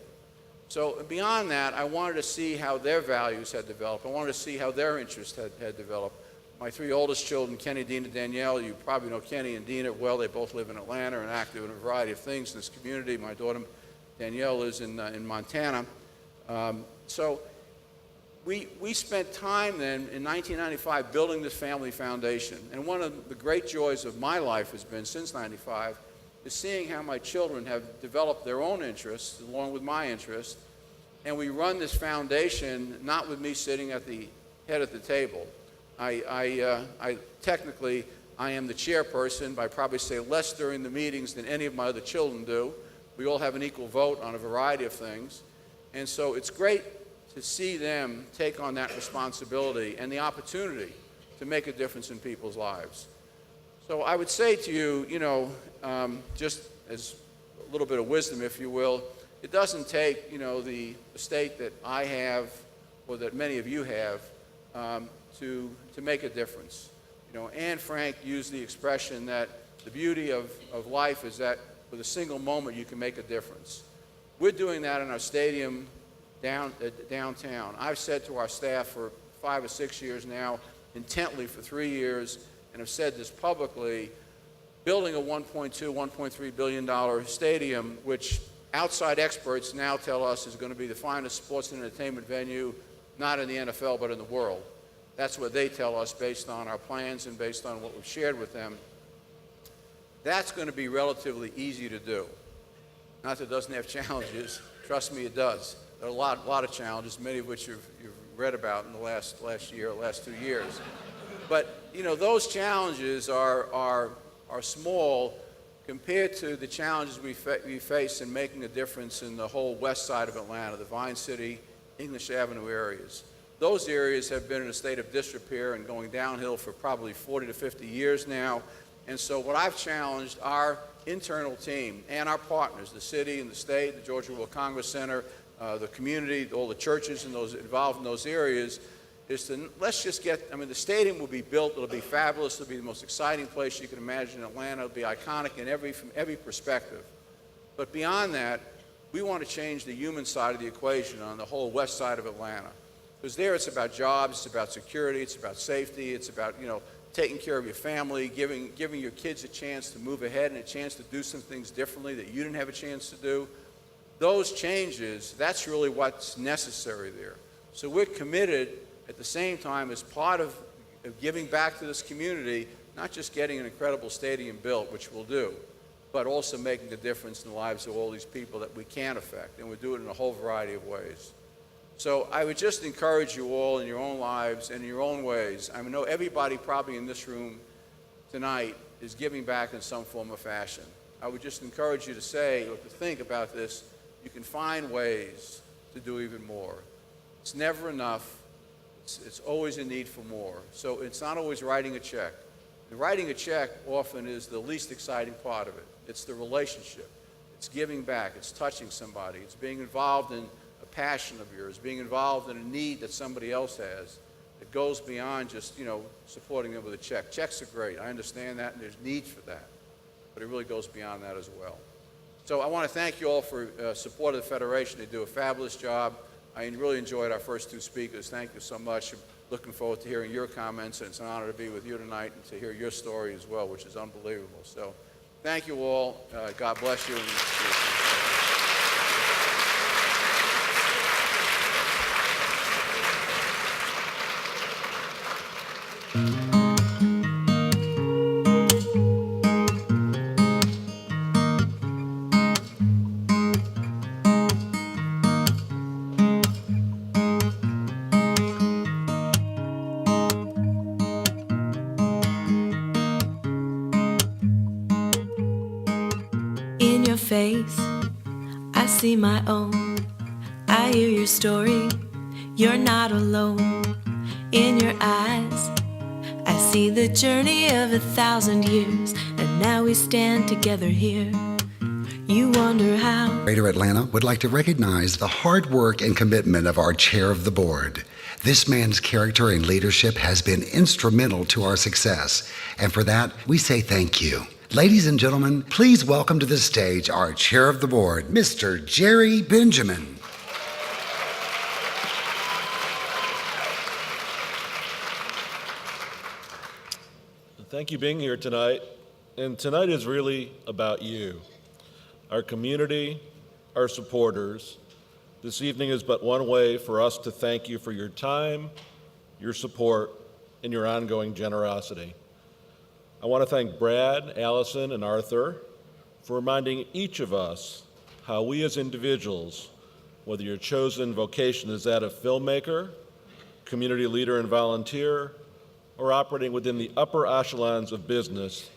So beyond that, I wanted to see how their values had developed. I wanted to see how their interests had developed. My 3 oldest children, Kenny, Dina, Danielle, you probably know Kenny and Dina well. They both live in Atlanta and active in a variety of things in this community. My daughter, Danielle, lives in Montana. So we spent time then in 1995 building this family foundation. And one of the great joys of my life has been, since 95, is seeing how my children have developed their own interests along with my interests. And we run this foundation not with me sitting at the head of the table. Technically, I am the chairperson, but I probably say less during the meetings than any of my other children do. We all have an equal vote on a variety of things. And so it's great to see them take on that responsibility and the opportunity to make a difference in people's lives. So I would say to you, just as a little bit of wisdom, if you will, it doesn't take, the estate that I have or that many of you have to make a difference. Anne Frank used the expression that the beauty of life is that with a single moment you can make a difference. We're doing that in our stadium downtown. I've said to our staff for 5 or 6 years now, intently for 3 years, and have said this publicly, building a $1.2, $1.3 billion stadium, which outside experts now tell us is going to be the finest sports and entertainment venue, not in the NFL, but in the world. That's what they tell us based on our plans and based on what we've shared with them. That's going to be relatively easy to do. Not that it doesn't have challenges. Trust me, it does. There are a lot of challenges, many of which you've read about in the last year, last 2 years. But those challenges are small compared to the challenges we face in making a difference in the whole west side of Atlanta, the Vine City, English Avenue areas. Those areas have been in a state of disrepair and going downhill for probably 40 to 50 years now. And so what I've challenged our internal team and our partners, the city and the state, the Georgia World Congress Center, the community, all the churches and those involved in those areas, is to let's just get, the stadium will be built, it'll be fabulous, it'll be the most exciting place you can imagine in Atlanta, it'll be iconic from every perspective. But beyond that, we want to change the human side of the equation on the whole west side of Atlanta. Because there it's about jobs, it's about security, it's about safety, it's about, taking care of your family, giving your kids a chance to move ahead and a chance to do some things differently that you didn't have a chance to do. Those changes, that's really what's necessary there. So we're committed at the same time as part of giving back to this community, not just getting an incredible stadium built, which we'll do, but also making a difference in the lives of all these people that we can affect, and we'll do it in a whole variety of ways. So I would just encourage you all in your own lives and in your own ways. I know everybody probably in this room tonight is giving back in some form or fashion. I would just encourage you to say or to think about this. You can find ways to do even more. It's never enough. It's always a need for more. So it's not always writing a check. And writing a check often is the least exciting part of it. It's the relationship. It's giving back. It's touching somebody. It's being involved in a passion of yours, being involved in a need that somebody else has. It goes beyond just, supporting them with a check. Checks are great. I understand that, and there's need for that. But it really goes beyond that as well. So I want to thank you all for support of the Federation. They do a fabulous job. I really enjoyed our first two speakers. Thank you so much. I'm looking forward to hearing your comments, and it's an honor to be with you tonight and to hear your story as well, which is unbelievable. So thank you all. God bless you. In your face, I see my own. I hear your story, you're not alone. In your eyes, I see the journey of 1,000 years, and now we stand together here. You wonder how. Greater Atlanta would like to recognize the hard work and commitment of our chair of the board. This man's character and leadership has been instrumental to our success, and for that, we say thank you. Ladies and gentlemen, please welcome to the stage our chair of the board, Mr. Jerry Benjamin. Thank you for being here tonight. And tonight is really about you, our community, our supporters. This evening is but one way for us to thank you for your time, your support, and your ongoing generosity. I want to thank Brad, Allison, and Arthur for reminding each of us how we as individuals, whether your chosen vocation is that of filmmaker, community leader and volunteer, or operating within the upper echelons of business,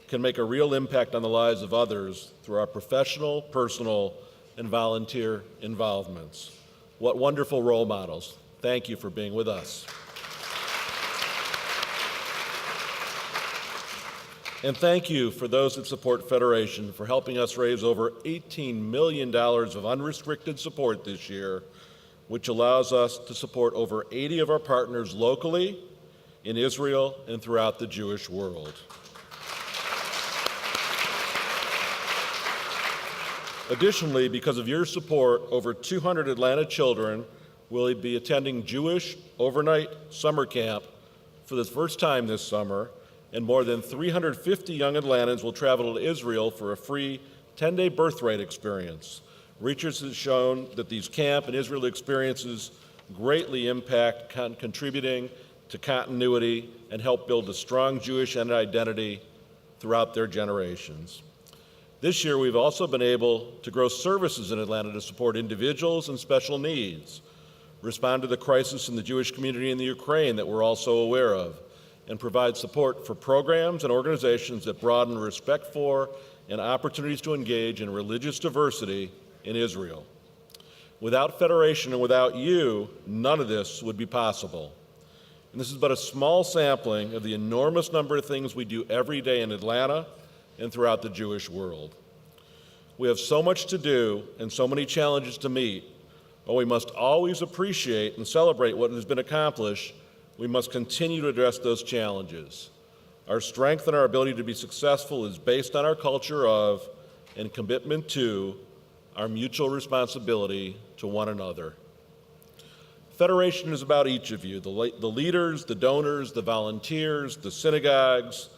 can make a real impact on the lives of others through our professional, personal, and volunteer involvements. What wonderful role models. Thank you for being with us. And thank you for those that support Federation for helping us raise over $18 million of unrestricted support this year, which allows us to support over 80 of our partners locally, in Israel, and throughout the Jewish world. Additionally, because of your support, over 200 Atlanta children will be attending Jewish overnight summer camp for the first time this summer, and more than 350 young Atlantans will travel to Israel for a free 10-day birthright experience. Research has shown that these camp and Israel experiences greatly impact contributing to continuity and help build a strong Jewish identity throughout their generations. This year, we've also been able to grow services in Atlanta to support individuals and special needs, respond to the crisis in the Jewish community in the Ukraine that we're also aware of, and provide support for programs and organizations that broaden respect for and opportunities to engage in religious diversity in Israel. Without Federation and without you, none of this would be possible. And this is but a small sampling of the enormous number of things we do every day in Atlanta and throughout the Jewish world. We have so much to do and so many challenges to meet, but we must always appreciate and celebrate what has been accomplished. We must continue to address those challenges. Our strength and our ability to be successful is based on our culture of and commitment to our mutual responsibility to one another. Federation is about each of you, the leaders, the donors, the volunteers, the synagogues,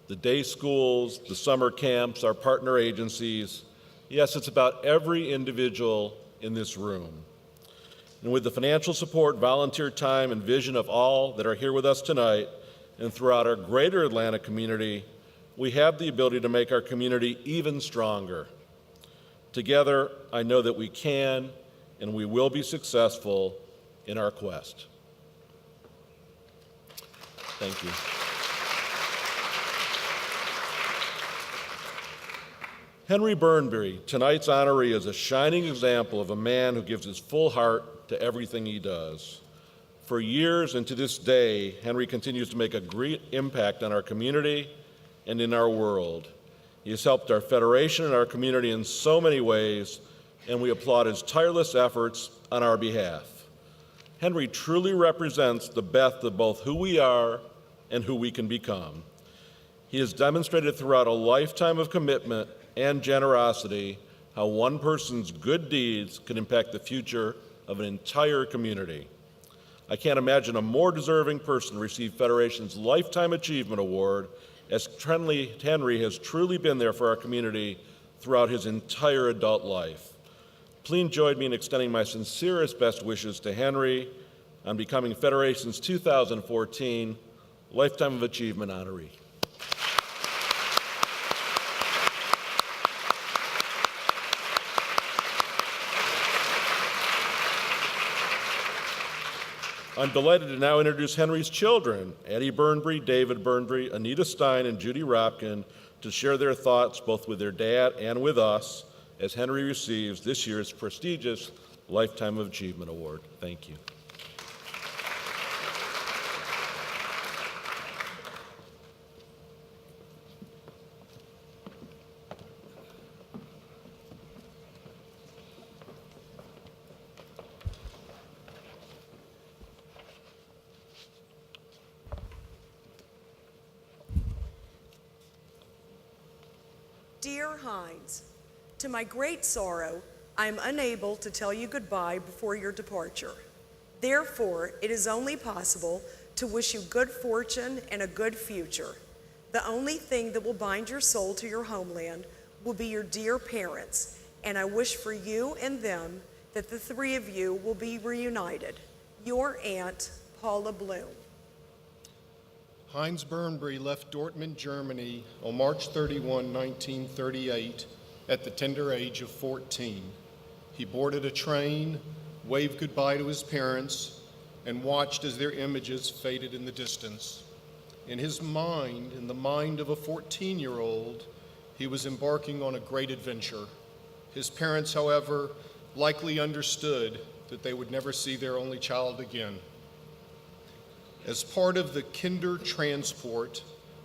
the day schools, the summer camps, our partner agencies. Yes, it's about every individual in this room. And with the financial support, volunteer time, and vision of all that are here with us tonight and throughout our greater Atlanta community, we have the ability to make our community even stronger. Together, I know that we can and we will be successful in our quest. Thank you. Henry Burnbury, tonight's honoree, is a shining example of a man who gives his full heart to everything he does. For years and to this day, Henry continues to make a great impact on our community and in our world. He has helped our Federation and our community in so many ways, and we applaud his tireless efforts on our behalf. Henry truly represents the best of both who we are and who we can become. He has demonstrated throughout a lifetime of commitment and generosity how one person's good deeds can impact the future of an entire community. I can't imagine a more deserving person to receive Federation's Lifetime Achievement Award, as Henry has truly been there for our community throughout his entire adult life. Please join me in extending my sincerest best wishes to Henry on becoming Federation's 2014 Lifetime of Achievement honoree. I'm delighted to now introduce Henry's children, Addie Burnbury, David Burnbury, Anita Stein, and Judy Ropkin, to share their thoughts both with their dad and with us as Henry receives this year's prestigious Lifetime of Achievement Award. Thank you. Dear Hines, to my great sorrow, I am unable to tell you goodbye before your departure. Therefore, it is only possible to wish you good fortune and a good future. The only thing that will bind your soul to your homeland will be your dear parents, and I wish for you and them that the three of you will be reunited. Your aunt, Paula Bloom. Heinz Burnbury left Dortmund, Germany on March 31, 1938, at the tender age of 14. He boarded a train, waved goodbye to his parents, and watched as their images faded in the distance. In his mind, in the mind of a 14-year-old, he was embarking on a great adventure. His parents, however, likely understood that they would never see their only child again. As part of the Kindertransport,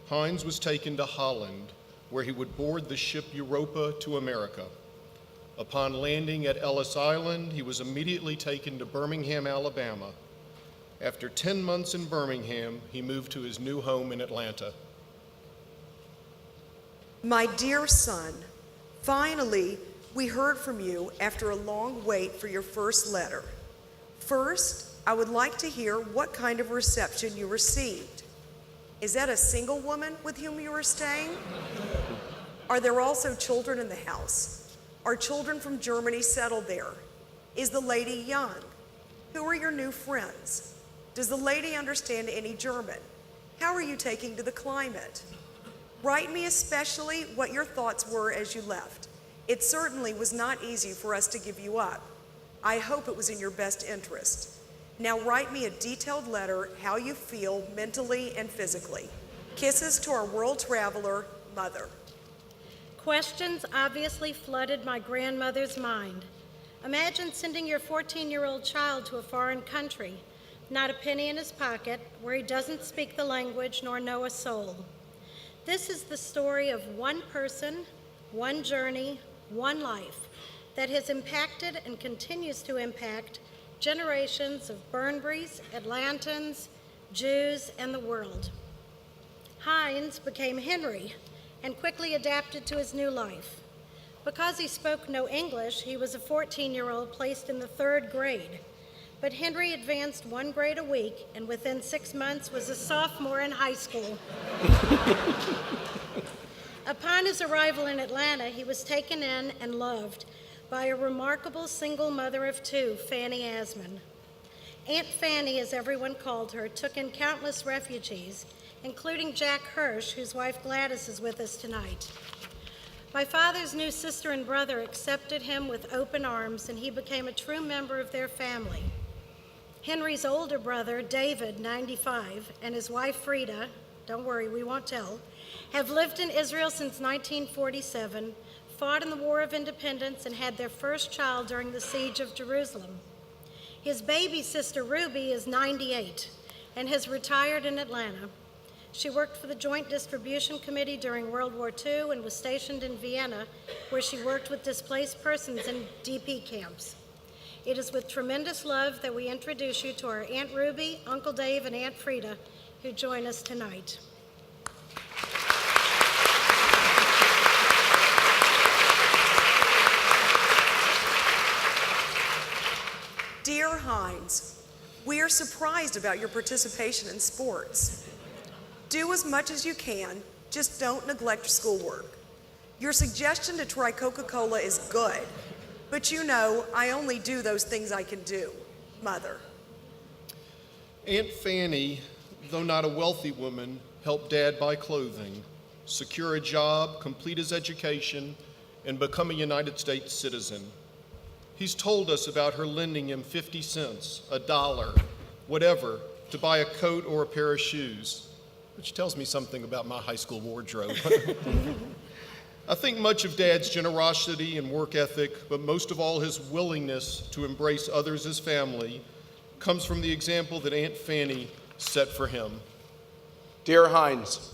Heinz was taken to Holland, where he would board the ship Europa to America. Upon landing at Ellis Island, he was immediately taken to Birmingham, Alabama. After 10 months in Birmingham, he moved to his new home in Atlanta. My dear son, finally, we heard from you after a long wait for your first letter. First, I would like to hear what kind of reception you received. Is that a single woman with whom you are staying? Are there also children in the house? Are children from Germany settled there? Is the lady young? Who are your new friends? Does the lady understand any German? How are you taking to the climate? Write me especially what your thoughts were as you left. It certainly was not easy for us to give you up. I hope it was in your best interest. Now write me a detailed letter how you feel mentally and physically. Kisses to our world traveler, Mother. Questions obviously flooded my grandmother's mind. Imagine sending your 14-year-old child to a foreign country, not a penny in his pocket, where he doesn't speak the language nor know a soul. This is the story of one person, one journey, one life that has impacted and continues to impact generations of Burnburys, Atlantans, Jews, and the world. Heinz became Henry and quickly adapted to his new life. Because he spoke no English, he was a 14-year-old placed in the 3rd grade. But Henry advanced 1 grade a week and within 6 months was a sophomore in high school. Upon his arrival in Atlanta, he was taken in and loved by a remarkable single mother of 2, Fanny Asman. Aunt Fanny, as everyone called her, took in countless refugees, including Jack Hirsch, whose wife Gladys is with us tonight. My father's new sister and brother accepted him with open arms, and he became a true member of their family. Henry's older brother, David, 95, and his wife, Frida, don't worry, we won't tell, have lived in Israel since 1947, fought in the War of Independence and had their first child during the Siege of Jerusalem. His baby sister, Ruby, is 98 and has retired in Atlanta. She worked for the Joint Distribution Committee during World War II and was stationed in Vienna, where she worked with displaced persons in DP camps. It is with tremendous love that we introduce you to our Aunt Ruby, Uncle Dave, and Aunt Frida, who join us tonight. Dear Hines, we are surprised about your participation in sports. Do as much as you can, just don't neglect schoolwork. Your suggestion to try Coca-Cola is good, but you know I only do those things I can do, Mother. Aunt Fanny, though not a wealthy woman, helped Dad buy clothing, secure a job, complete his education, and become a United States citizen. He's told us about her lending him 50 cents, $1, whatever, to buy a coat or a pair of shoes, which tells me something about my high school wardrobe. I think much of Dad's generosity and work ethic, but most of all his willingness to embrace others as family, comes from the example that Aunt Fanny set for him. Dear Hines,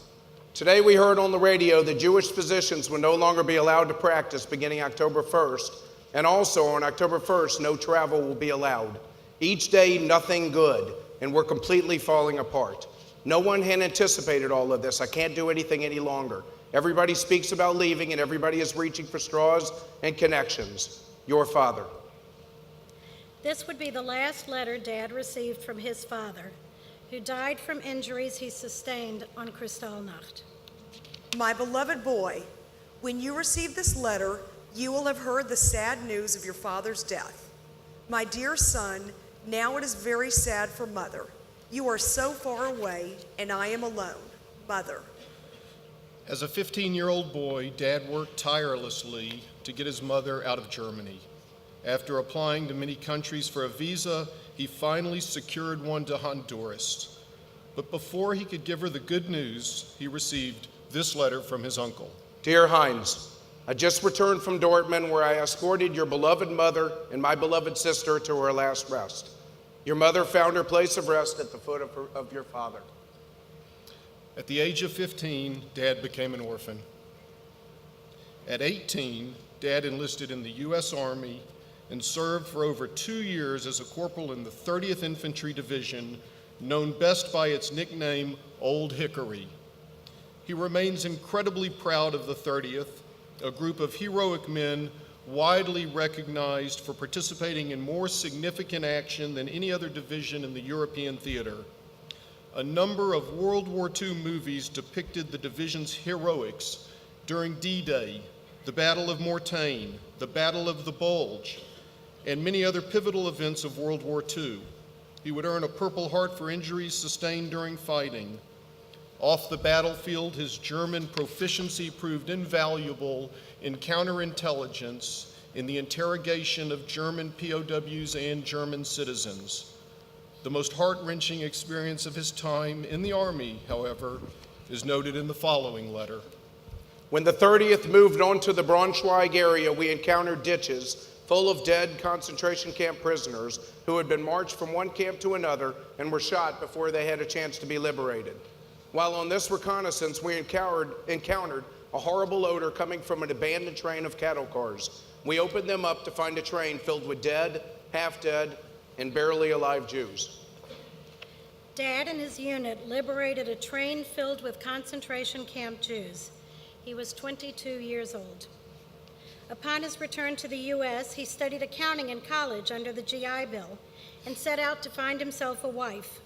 today we heard on the radio that Jewish physicians will no longer be allowed to practice beginning October 1st, and also on October 1st, no travel will be allowed. Each day, nothing good, and we're completely falling apart. No one had anticipated all of this. I can't do anything any longer. Everybody speaks about leaving, and everybody is reaching for straws and connections. Your father. This would be the last letter Dad received from his father, who died from injuries he sustained on Kristallnacht. My beloved boy, when you receive this letter, you will have heard the sad news of your father's death. My dear son, now it is very sad for Mother. You are so far away, and I am alone. Mother. As a 15-year-old boy, Dad worked tirelessly to get his mother out of Germany. After applying to many countries for a visa, he finally secured one to Honduras. But before he could give her the good news, he received this letter from his uncle. Dear Hines, I just returned from Dortmund, where I escorted your beloved mother and my beloved sister to her last rest. Your mother found her place of rest at the foot of your father. At the age of 15, Dad became an orphan. At 18, Dad enlisted in the U.S. Army and served for over 2 years as a corporal in the 30th Infantry Division, known best by its nickname, Old Hickory. He remains incredibly proud of the 30th, a group of heroic men widely recognized for participating in more significant action than any other division in the European theater. A number of World War II movies depicted the division's heroics during D-Day, the Battle of Mortain, the Battle of the Bulge, and many other pivotal events of World War II. He would earn a Purple Heart for injuries sustained during fighting. Off the battlefield, his German proficiency proved invaluable in counterintelligence in the interrogation of German POWs and German citizens. The most heart-wrenching experience of his time in the Army, however, is noted in the following letter. When the 30th moved on to the Braunschweig area, we encountered ditches full of dead concentration camp prisoners who had been marched from one camp to another and were shot before they had a chance to be liberated. While on this reconnaissance, we encountered a horrible odor coming from an abandoned train of cattle cars. We opened them up to find a train filled with dead, half-dead, and barely alive Jews. Dad and his unit liberated a train filled with concentration camp Jews. He was 22 years old. Upon his return to the U.S., he studied accounting in college under the GI Bill and set out to find himself a wife.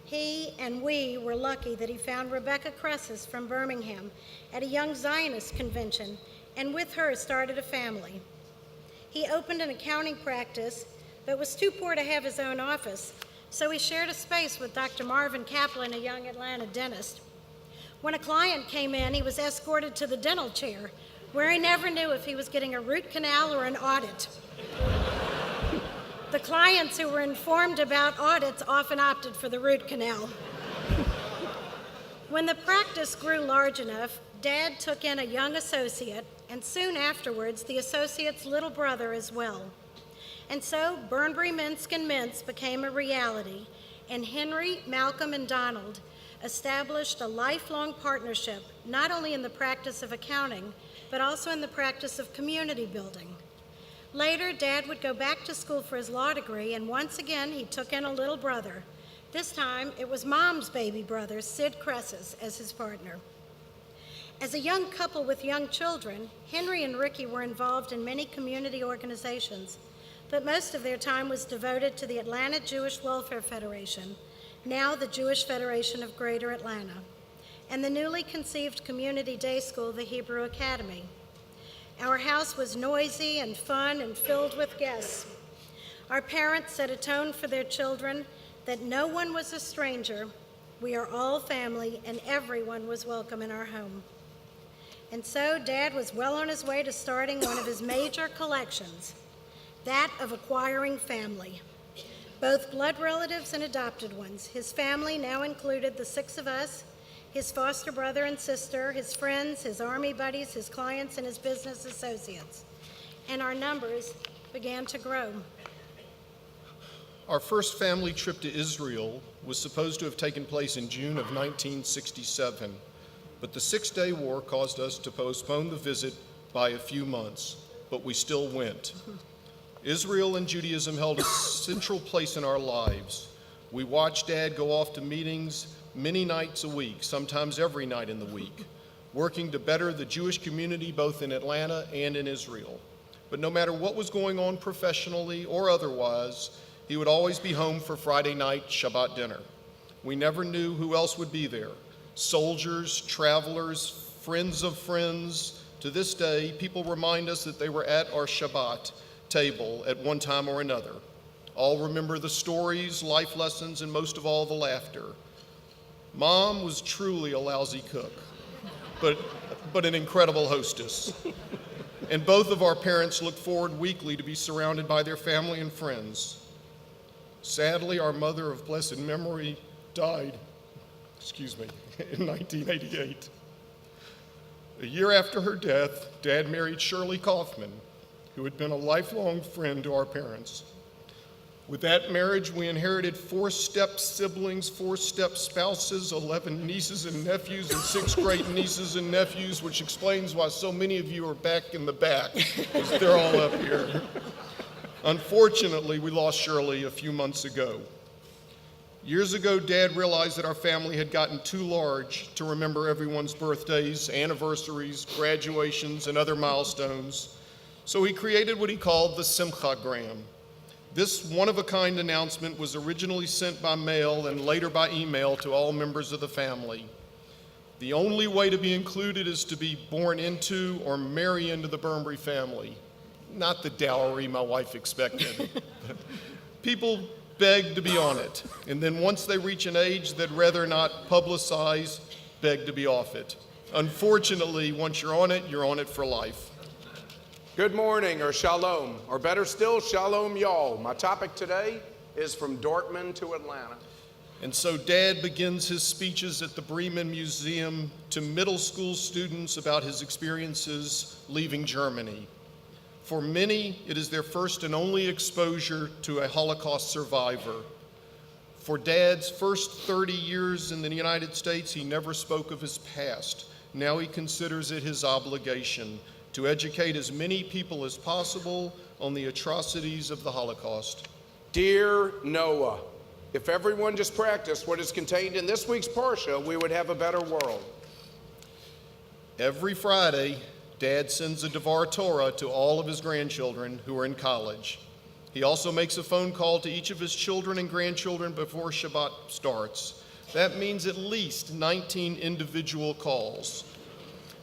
He and we were lucky that he found Rebecca Cressis from Birmingham at a Young Zionist convention, and with her started a family. He opened an accounting practice, but was too poor to have his own office, so he shared a space with Dr. Marvin Kaplan, a young Atlanta dentist. When a client came in, he was escorted to the dental chair, where he never knew if he was getting a root canal or an audit. The clients who were informed about audits often opted for the root canal. When the practice grew large enough, Dad took in a young associate, and soon afterwards, the associate's little brother as well. And so, Burnbury Minsk and Mintz became a reality, and Henry, Malcolm, and Donald established a lifelong partnership, not only in the practice of accounting, but also in the practice of community building. Later, Dad would go back to school for his law degree, and once again, he took in a little brother. This time, it was Mom's baby brother, Sid Cresses, as his partner. As a young couple with young children, Henry and Ricky were involved in many community organizations, but most of their time was devoted to the Atlanta Jewish Welfare Federation, now the Jewish Federation of Greater Atlanta, and the newly conceived community day school, the Hebrew Academy. Our house was noisy and fun and filled with guests. Our parents set a tone for their children that no one was a stranger, we are all family, and everyone was welcome in our home. And so Dad was well on his way to starting one of his major collections, that of acquiring family, both blood relatives and adopted ones. His family now included the 6 of us, his foster brother and sister, his friends, his Army buddies, his clients, and his business associates. And our numbers began to grow. Our first family trip to Israel was supposed to have taken place in June of 1967, but the Six-Day War caused us to postpone the visit by a few months, but we still went. Israel and Judaism held a central place in our lives. We watched Dad go off to meetings many nights a week, sometimes every night in the week, working to better the Jewish community both in Atlanta and in Israel. But no matter what was going on professionally or otherwise, he would always be home for Friday night Shabbat dinner. We never knew who else would be there. Soldiers, travelers, friends of friends. To this day, people remind us that they were at our Shabbat table at one time or another. All remember the stories, life lessons, and most of all, the laughter. Mom was truly a lousy cook, but an incredible hostess. And both of our parents looked forward weekly to be surrounded by their family and friends. Sadly, our mother of blessed memory died, in 1988. A year after her death, Dad married Shirley Kaufman, who had been a lifelong friend to our parents. With that marriage, we inherited 4 step siblings, 4 step spouses, 11 nieces and nephews, and 6 great nieces and nephews, which explains why so many of you are back in the back, because they're all up here. Unfortunately, we lost Shirley a few months ago. Years ago, Dad realized that our family had gotten too large to remember everyone's birthdays, anniversaries, graduations, and other milestones. So he created what he called the Simchagram. This one-of-a-kind announcement was originally sent by mail and later by email to all members of the family. The only way to be included is to be born into or marry into the Burnbury family. Not the dowry my wife expected. People beg to be on it, and then once they reach an age they'd rather not publicize, beg to be off it. Unfortunately, once you're on it for life. Good morning, or shalom, or better still, shalom y'all. My topic today is from Dortmund to Atlanta. And so Dad begins his speeches at the Bremen Museum to middle school students about his experiences leaving Germany. For many, it is their first and only exposure to a Holocaust survivor. For Dad's first 30 years in the United States, he never spoke of his past. Now he considers it his obligation to educate as many people as possible on the atrocities of the Holocaust. Dear Noah, if everyone just practiced what is contained in this week's Parsha, we would have a better world. Every Friday, Dad sends a Devar Torah to all of his grandchildren who are in college. He also makes a phone call to each of his children and grandchildren before Shabbat starts. That means at least 19 individual calls.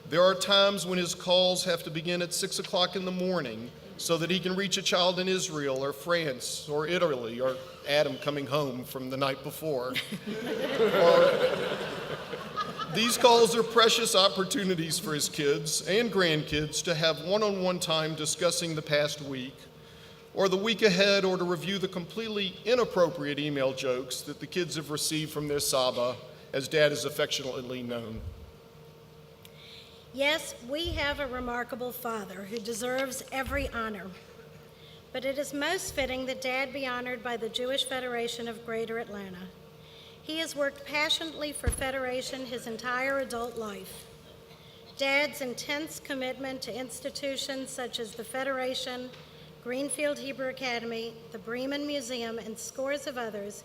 There are times when his calls have to begin at 6 o'clock in the morning so that he can reach a child in Israel or France or Italy or Adam coming home from the night before. These calls are precious opportunities for his kids and grandkids to have one-on-one time discussing the past week or the week ahead, or to review the completely inappropriate email jokes that the kids have received from their Saba, as Dad is affectionately known. Yes, we have a remarkable father who deserves every honor. But it is most fitting that Dad be honored by the Jewish Federation of Greater Atlanta. He has worked passionately for Federation his entire adult life. Dad's intense commitment to institutions such as the Federation, Greenfield Hebrew Academy, the Bremen Museum, and scores of others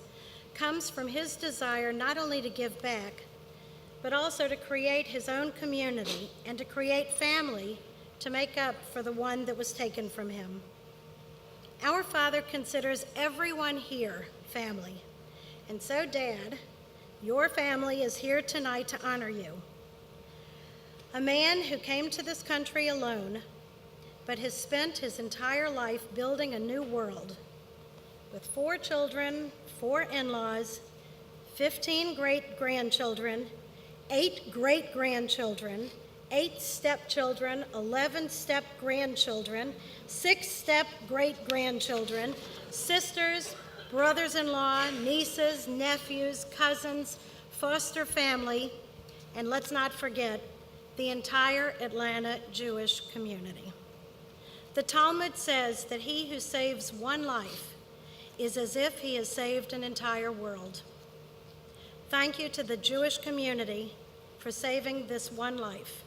comes from his desire not only to give back, but also to create his own community and to create family to make up for the one that was taken from him. Our Father considers everyone here family, and so Dad, your family is here tonight to honor you. A man who came to this country alone, but has spent his entire life building a new world with 4 children, 4 in-laws, 15 great-grandchildren, 8 great-grandchildren, 8 stepchildren, 11 step-grandchildren, 6 step-great-grandchildren, sisters, brothers-in-law, nieces, nephews, cousins, foster family, and let's not forget the entire Atlanta Jewish community. The Talmud says that he who saves one life is as if he has saved an entire world. Thank you to the Jewish community for saving this one life.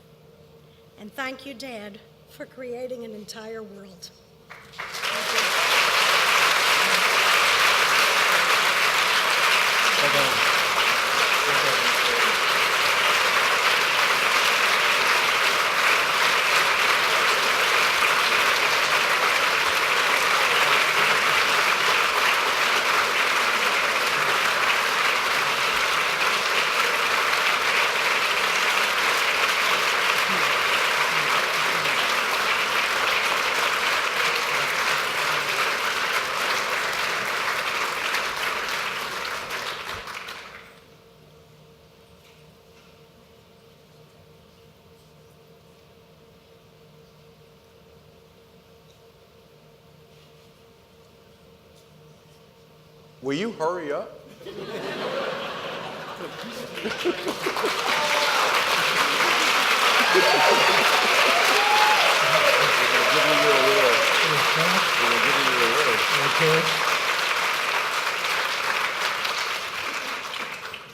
And thank you, Dad, for creating an entire world. Will you hurry up?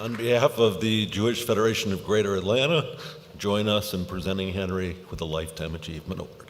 On behalf of the Jewish Federation of Greater Atlanta, join us in presenting Henry with a Lifetime Achievement Award.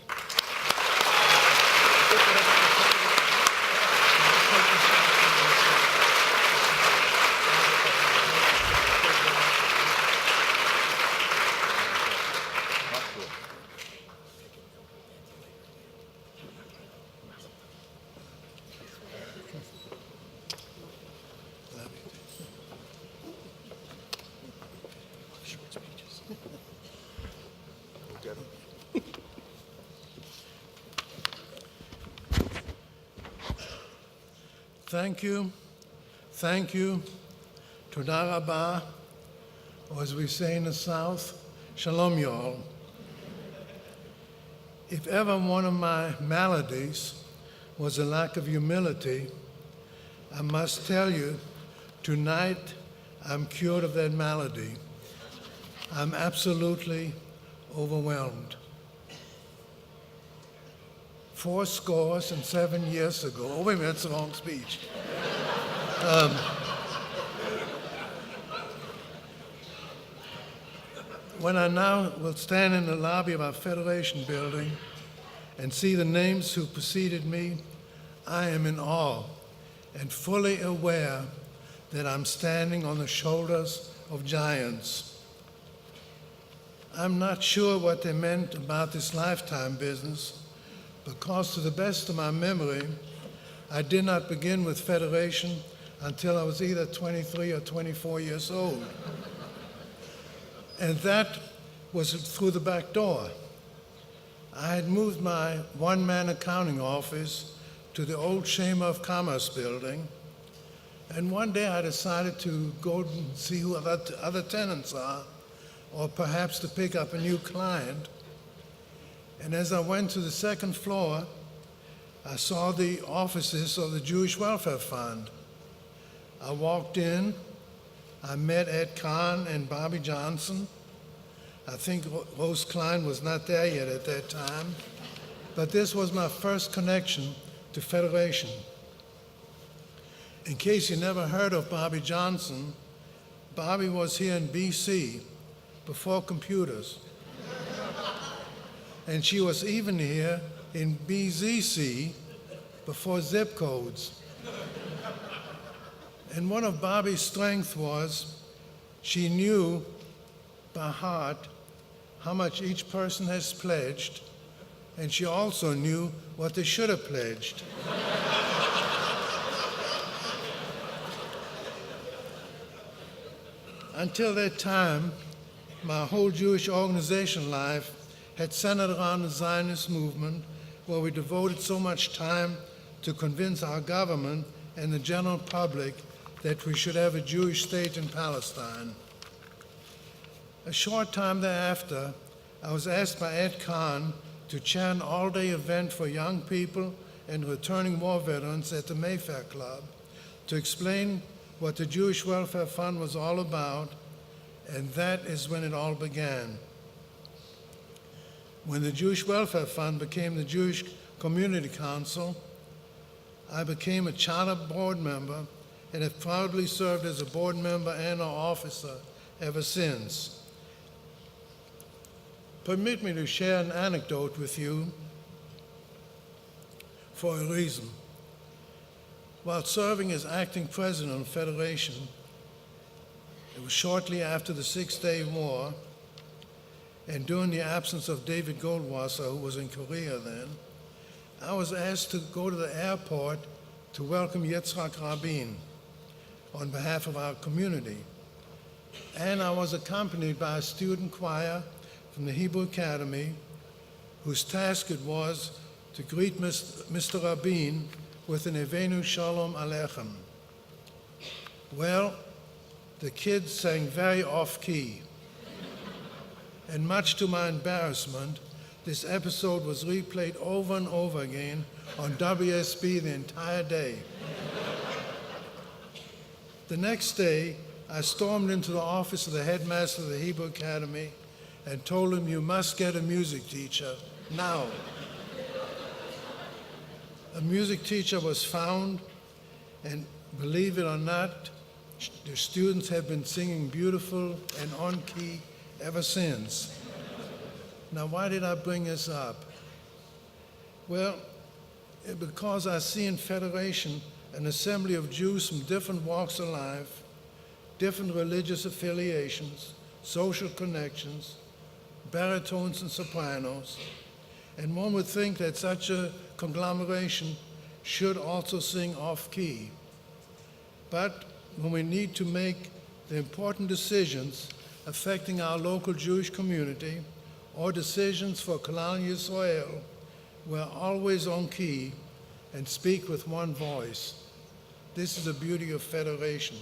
Thank you, Toda Rabah, or as we say in the South, Shalom y'all. If ever one of my maladies was a lack of humility, I must tell you, tonight I'm cured of that malady. I'm absolutely overwhelmed. fourscore and 7 years ago, oh wait a minute, that's the wrong speech. When I now will stand in the lobby of our Federation building and see the names who preceded me, I am in awe and fully aware that I'm standing on the shoulders of giants. I'm not sure what they meant about this lifetime business, because to the best of my memory, I did not begin with Federation until I was either 23 or 24 years old. And that was through the back door. I had moved my one-man accounting office to the old Chamber of Commerce building, and one day I decided to go and see who other tenants are, or perhaps to pick up a new client. And as I went to the second floor, I saw the offices of the Jewish Welfare Fund. I walked in, I met Ed Kahn and Bobby Johnson. I think Rose Klein was not there yet at that time. But this was my first connection to Federation. In case you never heard of Bobby Johnson, Bobby was here in BC before computers. And she was even here in BZC before zip codes. And one of Bobby's strengths was she knew by heart how much each person has pledged, and she also knew what they should have pledged. Until that time, my whole Jewish organization life had centered around the Zionist movement, where we devoted so much time to convince our government and the general public that we should have a Jewish state in Palestine. A short time thereafter, I was asked by Ed Kahn to chair an all-day event for young people and returning war veterans at the Mayfair Club to explain what the Jewish Welfare Fund was all about, and that is when it all began. When the Jewish Welfare Fund became the Jewish Community Council, I became a charter board member and have proudly served as a board member and an officer ever since. Permit me to share an anecdote with you for a reason. While serving as acting president of Federation, it was shortly after the Six-Day War, and during the absence of David Goldwasser, who was in Korea then, I was asked to go to the airport to welcome Yitzhak Rabin on behalf of our community. And I was accompanied by a student choir from the Hebrew Academy, whose task it was to greet Mr. Rabin with an Evenu Shalom Aleichem. Well, the kids sang very off-key. And much to my embarrassment, this episode was replayed over and over again on WSB the entire day. The next day, I stormed into the office of the headmaster of the Hebrew Academy and told him, "You must get a music teacher now." A music teacher was found, and believe it or not, the students have been singing beautiful and on key ever since. Now, why did I bring this up? Well, because I see in Federation an assembly of Jews from different walks of life, different religious affiliations, social connections, baritones and sopranos, and one would think that such a conglomeration should also sing off-key. But when we need to make the important decisions affecting our local Jewish community or decisions for Kalal Yisrael, we're always on key and speak with one voice. This is the beauty of Federation.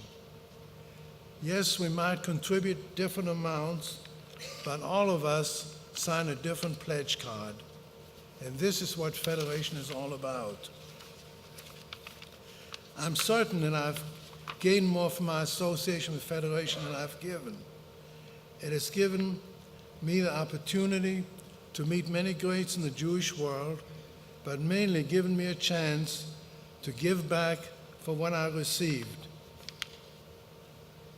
Yes, we might contribute different amounts, but all of us sign a different pledge card. And this is what Federation is all about. I'm certain that I've gained more from my association with Federation than I've given. It has given me the opportunity to meet many greats in the Jewish world, but mainly given me a chance to give back for what I received.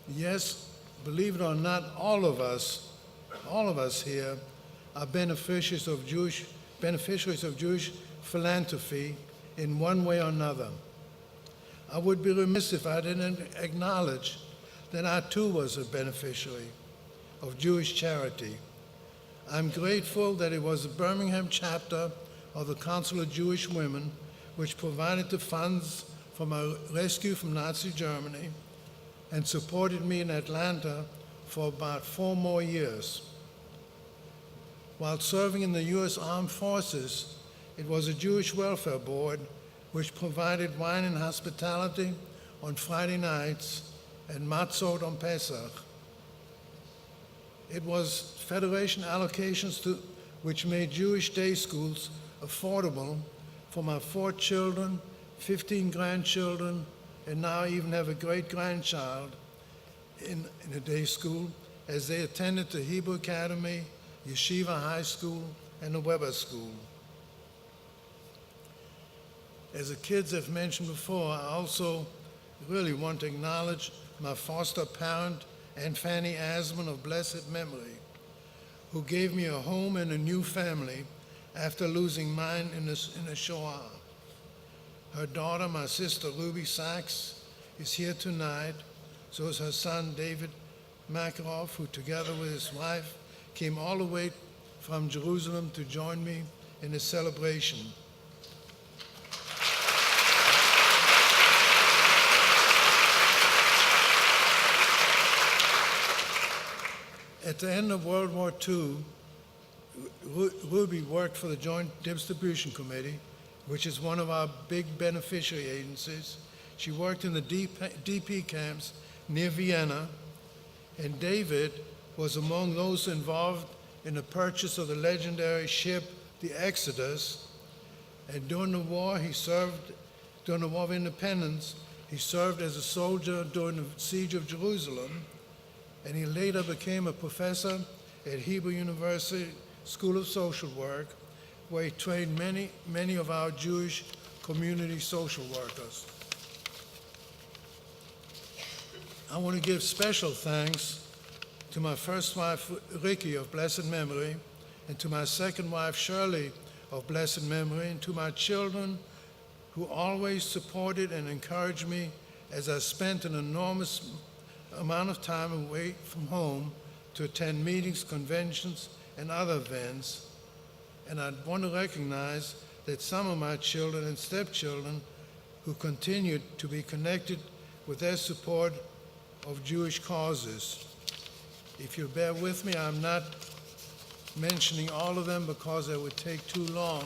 Yes, believe it or not, all of us here are beneficiaries of Jewish philanthropy in one way or another. I would be remiss if I didn't acknowledge that I too was a beneficiary of Jewish charity. I'm grateful that it was the Birmingham chapter of the Council of Jewish Women which provided the funds for my rescue from Nazi Germany and supported me in Atlanta for about 4 more years. While serving in the U.S. Armed Forces, it was a Jewish Welfare Board which provided wine and hospitality on Friday nights and matzot on Pesach. It was Federation allocations which made Jewish day schools affordable for my 4 children, 15 grandchildren, and now I even have a great-grandchild in a day school, as they attended the Hebrew Academy, Yeshiva High School, and the Weber School. As the kids have mentioned before, I also really want to acknowledge my foster parent, Aunt Fanny Asman of blessed memory, who gave me a home and a new family after losing mine in the Shoah. Her daughter, my sister Ruby Sachs, is here tonight. So is her son David Makarov, who together with his wife came all the way from Jerusalem to join me in this celebration. At the end of World War II, Ruby worked for the Joint Distribution Committee, which is one of our big beneficiary agencies. She worked in the DP camps near Vienna, and David was among those involved in the purchase of the legendary ship, the Exodus. And during the War of Independence, he served as a soldier during the siege of Jerusalem, and he later became a professor at Hebrew University School of Social Work, where he trained many of our Jewish community social workers. I want to give special thanks to my first wife, Ricky, of blessed memory, and to my second wife, Shirley, of blessed memory, and to my children who always supported and encouraged me as I spent an enormous amount of time away from home to attend meetings, conventions, and other events. And I want to recognize that some of my children and stepchildren who continued to be connected with their support of Jewish causes. If you bear with me, I'm not mentioning all of them because it would take too long,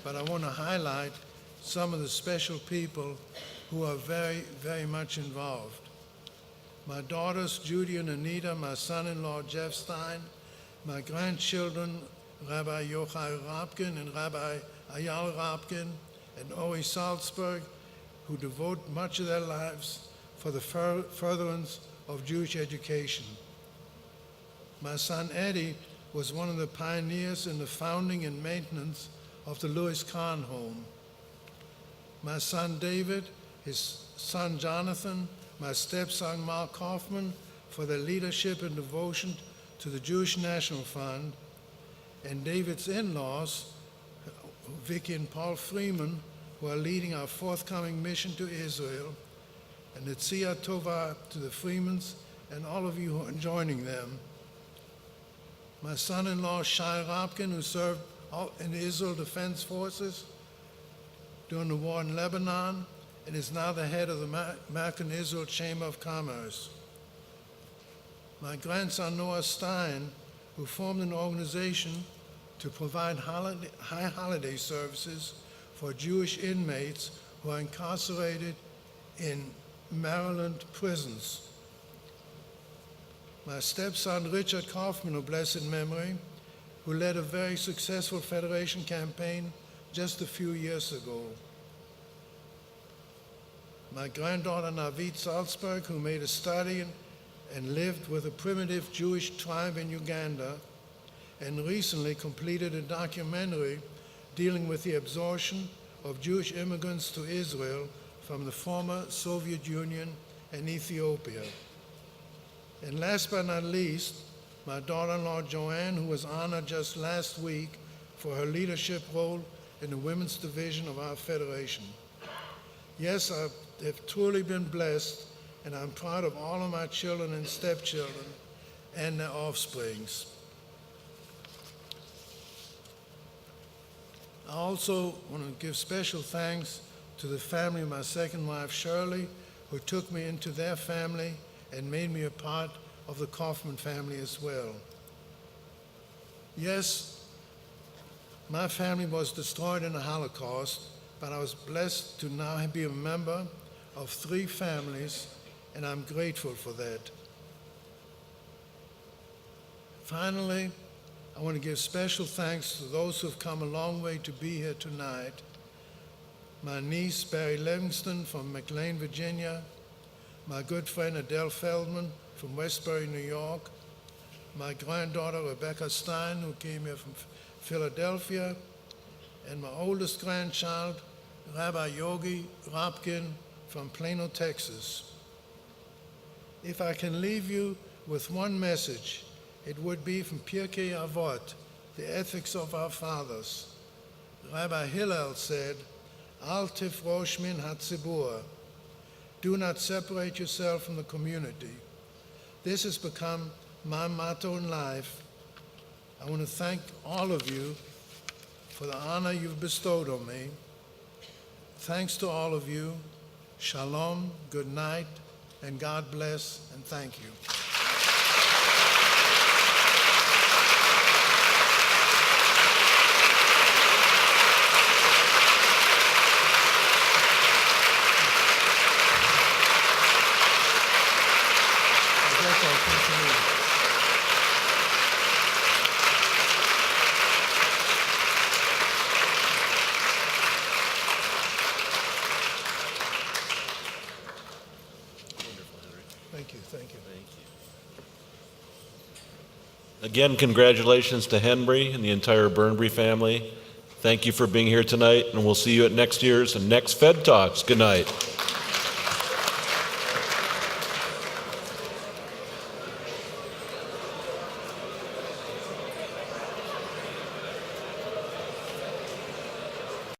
but I want to highlight some of the special people who are very, very much involved. My daughters, Judy and Anita, my son-in-law, Jeff Stein, my grandchildren, Rabbi Yochai Rapkin and Rabbi Ayal Rapkin, and Ori Salzberg, who devote much of their lives for the furtherance of Jewish education. My son Eddie was one of the pioneers in the founding and maintenance of the Louis Kahn Home. My son David, his son Jonathan, my stepson Mark Kaufman, for their leadership and devotion to the Jewish National Fund, and David's in-laws, Vicky and Paul Freeman, who are leading our forthcoming mission to Israel, and the Tzia Tova to the Freemans and all of you who are joining them. My son-in-law, Shai Rapkin, who served in the Israel Defense Forces during the war in Lebanon, and is now the head of the American Israel Chamber of Commerce. My grandson, Noah Stein, who formed an organization to provide high holiday services for Jewish inmates who are incarcerated in Maryland prisons. My stepson, Richard Kaufman, of blessed memory, who led a very successful Federation campaign just a few years ago. My granddaughter, Navit Salzberg, who made a study and lived with a primitive Jewish tribe in Uganda, and recently completed a documentary dealing with the absorption of Jewish immigrants to Israel from the former Soviet Union and Ethiopia. And last but not least, my daughter-in-law Joanne, who was honored just last week for her leadership role in the women's division of our federation. Yes, I have truly been blessed, and I'm proud of all of my children and stepchildren and their offsprings. I also want to give special thanks to the family of my second wife, Shirley, who took me into their family and made me a part of the Kaufman family as well. Yes, my family was destroyed in the Holocaust, but I was blessed to now be a member of 3 families, and I'm grateful for that. Finally, I want to give special thanks to those who have come a long way to be here tonight. My niece, Barry Livingston from McLean, Virginia, my good friend Adele Feldman from Westbury, New York, my granddaughter Rebecca Stein, who came here from Philadelphia, and my oldest grandchild, Rabbi Yogi Rapkin from Plano, Texas. If I can leave you with one message, it would be from Pirkei Avot, the ethics of our fathers. Rabbi Hillel said, Al tifrosh min hatzibur. Do not separate yourself from the community. This has become my motto in life. I want to thank all of you for the honor you've bestowed on me. Thanks to all of you. Shalom, good night, and God bless, and thank you. Thank you. Again, congratulations to Henry and the entire Burnbury family. Thank you for being here tonight, and we'll see you at next year's and next Fed Talks. Good night.